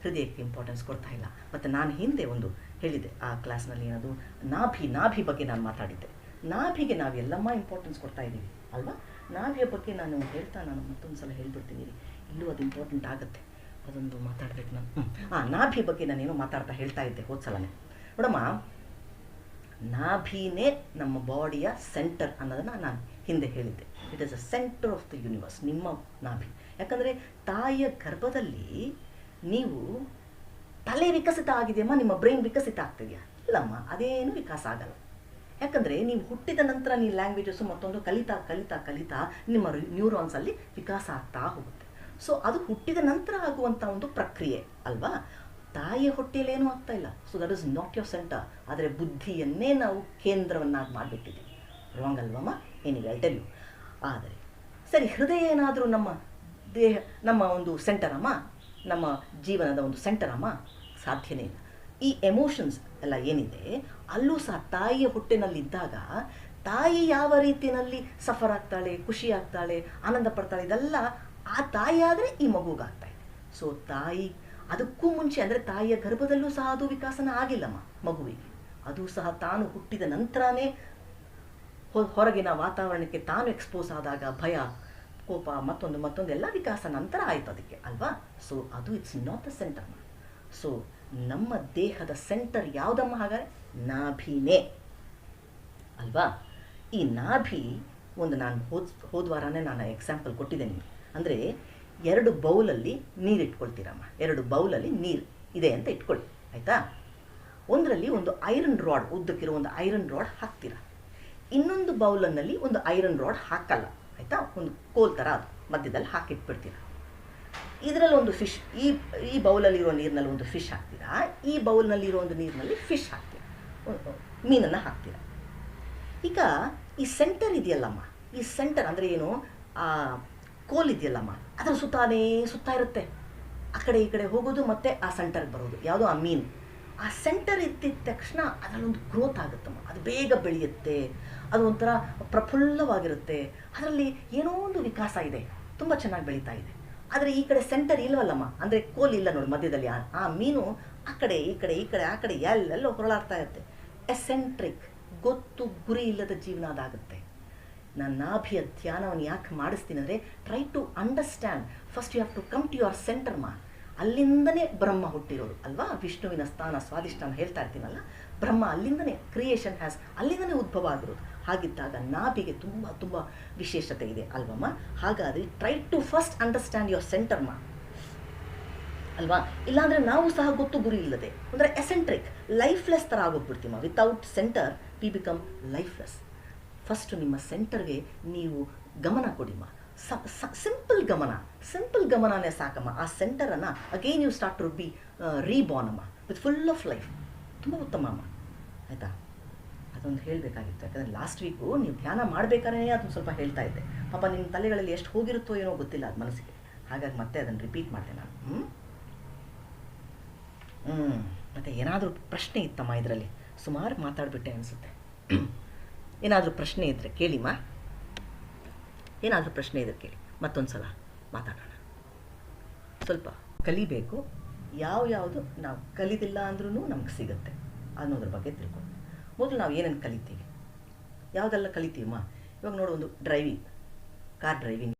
ಹೃದಯಕ್ಕೆ ಇಂಪಾರ್ಟೆನ್ಸ್ ಕೊಡ್ತಾ ಇಲ್ಲ. ಮತ್ತು ನಾನು ಹಿಂದೆ ಒಂದು ಹೇಳಿದೆ ಆ ಕ್ಲಾಸ್ನಲ್ಲಿ, ಏನದು ನಾಭಿ ಬಗ್ಗೆ ನಾನು ಮಾತಾಡಿದ್ದೆ. ನಾಭಿಗೆ ನಾವು ಎಲ್ಲಮ್ಮ ಇಂಪಾರ್ಟೆನ್ಸ್ ಕೊಡ್ತಾ ಇದ್ದೀವಿ ಅಲ್ವಾ. ನಾಭಿಯ ಬಗ್ಗೆ ನಾನು ಮತ್ತೊಂದು ಸಲ ಹೇಳ್ಬಿಡ್ತೀನಿ, ಇಲ್ಲೂ ಅದು ಇಂಪಾರ್ಟೆಂಟ್ ಆಗುತ್ತೆ, ಅದೊಂದು ಮಾತಾಡ್ಬೇಕು ನಾನು. ನಾಭಿ ಬಗ್ಗೆ ನಾನೇನೋ ಹೇಳ್ತಾ ಇದ್ದೆ ಹೋದ ಸಲನೇ. ನೋಡಮ್ಮ, ನಾಭಿನೇ ನಮ್ಮ ಬಾಡಿಯ ಸೆಂಟರ್ ಅನ್ನೋದನ್ನು ನಾನು ಹಿಂದೆ ಹೇಳಿದ್ದೆ. It is a centre of the universe, ನಿಮ್ಮ ನಾಭಿ. ಯಾಕಂದರೆ ತಾಯಿಯ ಗರ್ಭದಲ್ಲಿ ನೀವು ತಲೆ ವಿಕಸಿತ ಆಗಿದೆಯಮ್ಮ, ನಿಮ್ಮ ಬ್ರೈನ್ ವಿಕಸಿತ ಆಗ್ತಿದೆಯಾ? ಇಲ್ಲಮ್ಮ, ಅದೇನು ವಿಕಾಸ ಆಗಲ್ಲ. ಯಾಕಂದರೆ ನೀವು ಹುಟ್ಟಿದ ನಂತರ ನೀವು ಲ್ಯಾಂಗ್ವೇಜಸ್ಸು ಮತ್ತೊಂದು ಕಲಿತಾ ನಿಮ್ಮ ನ್ಯೂರಾನ್ಸಲ್ಲಿ ವಿಕಾಸ ಆಗ್ತಾ ಹೋಗುತ್ತೆ. ಸೊ ಅದು ಹುಟ್ಟಿದ ನಂತರ ಆಗುವಂಥ ಒಂದು ಪ್ರಕ್ರಿಯೆ ಅಲ್ವಾ. ತಾಯಿಯ ಹೊಟ್ಟೆಯಲ್ಲಿ ಏನೂ ಆಗ್ತಾ ಇಲ್ಲ. So that is not your centre. ಆದರೆ ಬುದ್ಧಿಯನ್ನೇ ನಾವು ಕೇಂದ್ರವನ್ನಾಗಿ ಮಾಡಿಬಿಟ್ಟಿದ್ದೀವಿ. ರಾಂಗ್ ಅಲ್ವಮ್ಮ? ಏನಿದೆ ಐ ಟೆಲ್ ಯು. ಆದರೆ ಸರಿ, ಹೃದಯ ಏನಾದರೂ ನಮ್ಮ ಒಂದು ಸೆಂಟರಮ್ಮ, ನಮ್ಮ ಜೀವನದ ಒಂದು ಸೆಂಟರಮ್ಮ? ಸಾಧ್ಯನೇ ಇಲ್ಲ. ಈ ಎಮೋಷನ್ಸ್ ಎಲ್ಲ ಏನಿದೆ ಅಲ್ಲೂ ಸಹ ತಾಯಿಯ ಹೊಟ್ಟೆನಲ್ಲಿದ್ದಾಗ ತಾಯಿ ಯಾವ ರೀತಿಯಲ್ಲಿ ಸಫರ್ ಆಗ್ತಾಳೆ, ಖುಷಿ ಆಗ್ತಾಳೆ, ಆನಂದ ಪಡ್ತಾಳೆ, ಇದೆಲ್ಲ ಆ ತಾಯಿ ಆದರೆ ಈ ಮಗುಗಾಗ್ತಾ ಇದೆ. ಸೊ ತಾಯಿ ಅದಕ್ಕೂ ಮುಂಚೆ ಅಂದರೆ ತಾಯಿಯ ಗರ್ಭದಲ್ಲೂ ಸಹ ಅದು ವಿಕಾಸನ ಆಗಿಲ್ಲಮ್ಮ ಮಗುವಿಗೆ. ಅದು ಸಹ ತಾನು ಹುಟ್ಟಿದ ನಂತರನೇ ಹೊರಗಿನ ವಾತಾವರಣಕ್ಕೆ ತಾನು ಎಕ್ಸ್ಪೋಸ್ ಆದಾಗ ಭಯ, ಕೋಪ, ಮತ್ತೊಂದು ಎಲ್ಲ ವಿಕಾಸ ನಂತರ ಆಯಿತು ಅದಕ್ಕೆ ಅಲ್ವಾ. ಸೊ ಅದು it's not the centre. So ನಮ್ಮ ದೇಹದ ಸೆಂಟರ್ ಯಾವುದಮ್ಮ? ಹಾಗಾದರೆ ನಾಭಿನೇ ಅಲ್ವಾ. ಈ ನಾಭಿ ಒಂದು ನಾನು ಹೋದ ವಾರನೇ ನಾನು ಎಕ್ಸಾಂಪಲ್ ಕೊಟ್ಟಿದ್ದೆ ನಿಮಗೆ. ಅಂದರೆ 2 ಬೌಲಲ್ಲಿ ನೀರು ಇಟ್ಕೊಳ್ತೀರಮ್ಮ. 2 ಬೌಲಲ್ಲಿ ನೀರು ಇದೆ ಅಂತ ಇಟ್ಕೊಳ್ಳಿ, ಆಯಿತಾ. ಒಂದರಲ್ಲಿ ಒಂದು ಐರನ್ ರಾಡ್, ಉದ್ದಕ್ಕಿರೋ ಒಂದು ಐರನ್ ರಾಡ್ ಹಾಕ್ತೀರ. ಇನ್ನೊಂದು ಬೌಲನ್ನಲ್ಲಿ ಒಂದು ಐರನ್ ರಾಡ್ ಹಾಕಲ್ಲ, ಆಯಿತಾ. ಒಂದು ಕೋಲ್ ಥರ ಅದು ಮಧ್ಯದಲ್ಲಿ ಹಾಕಿಟ್ಬಿಡ್ತೀರ. ಇದರಲ್ಲಿ ಒಂದು ಫಿಶ್, ಈ ಬೌಲಲ್ಲಿರೋ ನೀರಿನಲ್ಲಿ ಒಂದು ಫಿಶ್ ಹಾಕ್ತೀರಾ, ಈ ಬೌಲ್ನಲ್ಲಿರೋ ಒಂದು ನೀರಿನಲ್ಲಿ ಫಿಶ್ ಹಾಕ್ತೀರ, ಮೀನನ್ನು ಹಾಕ್ತೀರ. ಈಗ ಈ ಸೆಂಟರ್ ಇದೆಯಲ್ಲಮ್ಮ, ಈ ಸೆಂಟರ್ ಅಂದರೆ ಏನು, ಆ ಕೋಲ್ ಇದೆಯಲ್ಲಮ್ಮ, ಅದರ ಸುತ್ತಾ ಇರುತ್ತೆ. ಆ ಕಡೆ ಈ ಕಡೆ ಹೋಗೋದು ಮತ್ತು ಆ ಸೆಂಟರ್ಗೆ ಬರೋದು ಯಾವುದೋ ಆ ಮೀನು. ಆ ಸೆಂಟರ್ ಇದ್ದಿದ್ದ ತಕ್ಷಣ ಅದರಲ್ಲೊಂದು ಗ್ರೋತ್ ಆಗುತ್ತಮ್ಮ. ಅದು ಬೇಗ ಬೆಳೆಯುತ್ತೆ, ಅದು ಒಂಥರ ಪ್ರಫುಲ್ಲವಾಗಿರುತ್ತೆ. ಅದರಲ್ಲಿ ಏನೋ ಒಂದು ವಿಕಾಸ ಇದೆ, ತುಂಬ ಚೆನ್ನಾಗಿ ಬೆಳೀತಾ ಇದೆ. ಆದರೆ ಈ ಕಡೆ ಸೆಂಟರ್ ಇಲ್ವಲ್ಲಮ್ಮ, ಅಂದರೆ ಕೋಲ್ ಇಲ್ಲ ನೋಡಿ ಮಧ್ಯದಲ್ಲಿ. ಆ ಮೀನು ಆ ಕಡೆ ಈ ಕಡೆ ಆ ಕಡೆ ಎಲ್ಲೆಲ್ಲೋ ಹೊರಳಾಡ್ತಾ ಇರುತ್ತೆ. ಎಸೆಂಟ್ರಿಕ್ ಗೊತ್ತು ಗುರಿ ಇಲ್ಲದ ಜೀವನ ಅದಾಗುತ್ತೆ. ನಾನು ನಾಭಿಯ ಧ್ಯಾನವನ್ನು ಯಾಕೆ ಮಾಡಿಸ್ತೀನಿ ಅಂದರೆ, try to understand. First you have to come to your centre ಅಲ್ಲಿಂದನೇ ಬ್ರಹ್ಮ ಹುಟ್ಟಿರೋದು ಅಲ್ವಾ. ವಿಷ್ಣುವಿನ ಸ್ಥಾನ ಸ್ವಾದಿಷ್ಟಾನ ಹೇಳ್ತಾ ಇರ್ತೀನಲ್ಲ, ಬ್ರಹ್ಮ ಅಲ್ಲಿಂದನೇ ಕ್ರಿಯೇಷನ್ ಹ್ಯಾಸ್ ಅಲ್ಲಿಂದನೇ ಉದ್ಭವ ಆಗಿರೋದು. ಹಾಗಿದ್ದಾಗ ನಾಭಿಗೆ ತುಂಬ ತುಂಬ ವಿಶೇಷತೆ ಇದೆ ಅಲ್ವಮ್ಮ. ಹಾಗಾದರೆ try to first understand your centre ಅಲ್ವಾ. ಇಲ್ಲಾಂದರೆ ನಾವು ಸಹ ಗೊತ್ತು ಗುರಿ ಇಲ್ಲದೆ ಅಂದರೆ ಎಸೆಂಟ್ರಿಕ್ ಲೈಫ್ಲೆಸ್ ಥರ ಆಗೋಗ್ಬಿಡ್ತೀವಿ. Without centre we become lifeless. First ನಿಮ್ಮ ಸೆಂಟರ್ಗೆ ನೀವು ಗಮನ ಕೊಡಿಮ್ಮ. ಸಿಂಪಲ್ ಗಮನನೇ ಸಾಕಮ್ಮ. ಆ ಸೆಂಟರನ್ನು again you start to be reborn ಅಮ್ಮ, ವಿತ್ ಫುಲ್ ಆಫ್ ಲೈಫ್. ತುಂಬ ಉತ್ತಮ ಅಮ್ಮ, ಆಯಿತಾ. ಅದೊಂದು ಹೇಳಬೇಕಾಗಿತ್ತು. ಯಾಕಂದರೆ ಲಾಸ್ಟ್ ವೀಕು ನೀವು ಧ್ಯಾನ ಮಾಡಬೇಕಾದ್ರೆ ಅದನ್ನು ಸ್ವಲ್ಪ ಹೇಳ್ತಾ ಇದ್ದೆ. ಪಾಪ ನಿಮ್ಮ ತಲೆಗಳಲ್ಲಿ ಎಷ್ಟು ಹೋಗಿರುತ್ತೋ ಏನೋ ಗೊತ್ತಿಲ್ಲ ಅದು ಮನಸ್ಸಿಗೆ. ಹಾಗಾಗಿ ಮತ್ತೆ ಅದನ್ನು ರಿಪೀಟ್ ಮಾಡಿದೆ ನಾನು. ಮತ್ತು ಏನಾದರೂ ಪ್ರಶ್ನೆ ಇತ್ತಮ್ಮ ಇದರಲ್ಲಿ? ಸುಮಾರು ಮಾತಾಡಿಬಿಟ್ಟೆ ಅನಿಸುತ್ತೆ. ಏನಾದರೂ ಪ್ರಶ್ನೆ ಇದ್ದರೆ ಕೇಳಿಮ್ಮ. ಏನಾದರೂ ಪ್ರಶ್ನೆ ಇದ್ದರೆ ಕೇಳಿ, ಮತ್ತೊಂದು ಸಲ ಮಾತಾಡೋಣ. ಸ್ವಲ್ಪ ಕಲಿಬೇಕು. ಯಾವುದು ನಾವು ಕಲಿತಿಲ್ಲ ಅಂದ್ರೂ ನಮ್ಗೆ ಸಿಗುತ್ತೆ ಅನ್ನೋದ್ರ ಬಗ್ಗೆ ತಿಳ್ಕೊಂಡು ಮೊದಲು ನಾವು ಏನೇನು ಕಲಿತೀವಿ, ಯಾವುದೆಲ್ಲ ಕಲಿತೀವಮ್ಮ. ಇವಾಗ ನೋಡು, ಒಂದು ಕಾರ್ ಡ್ರೈವಿಂಗ್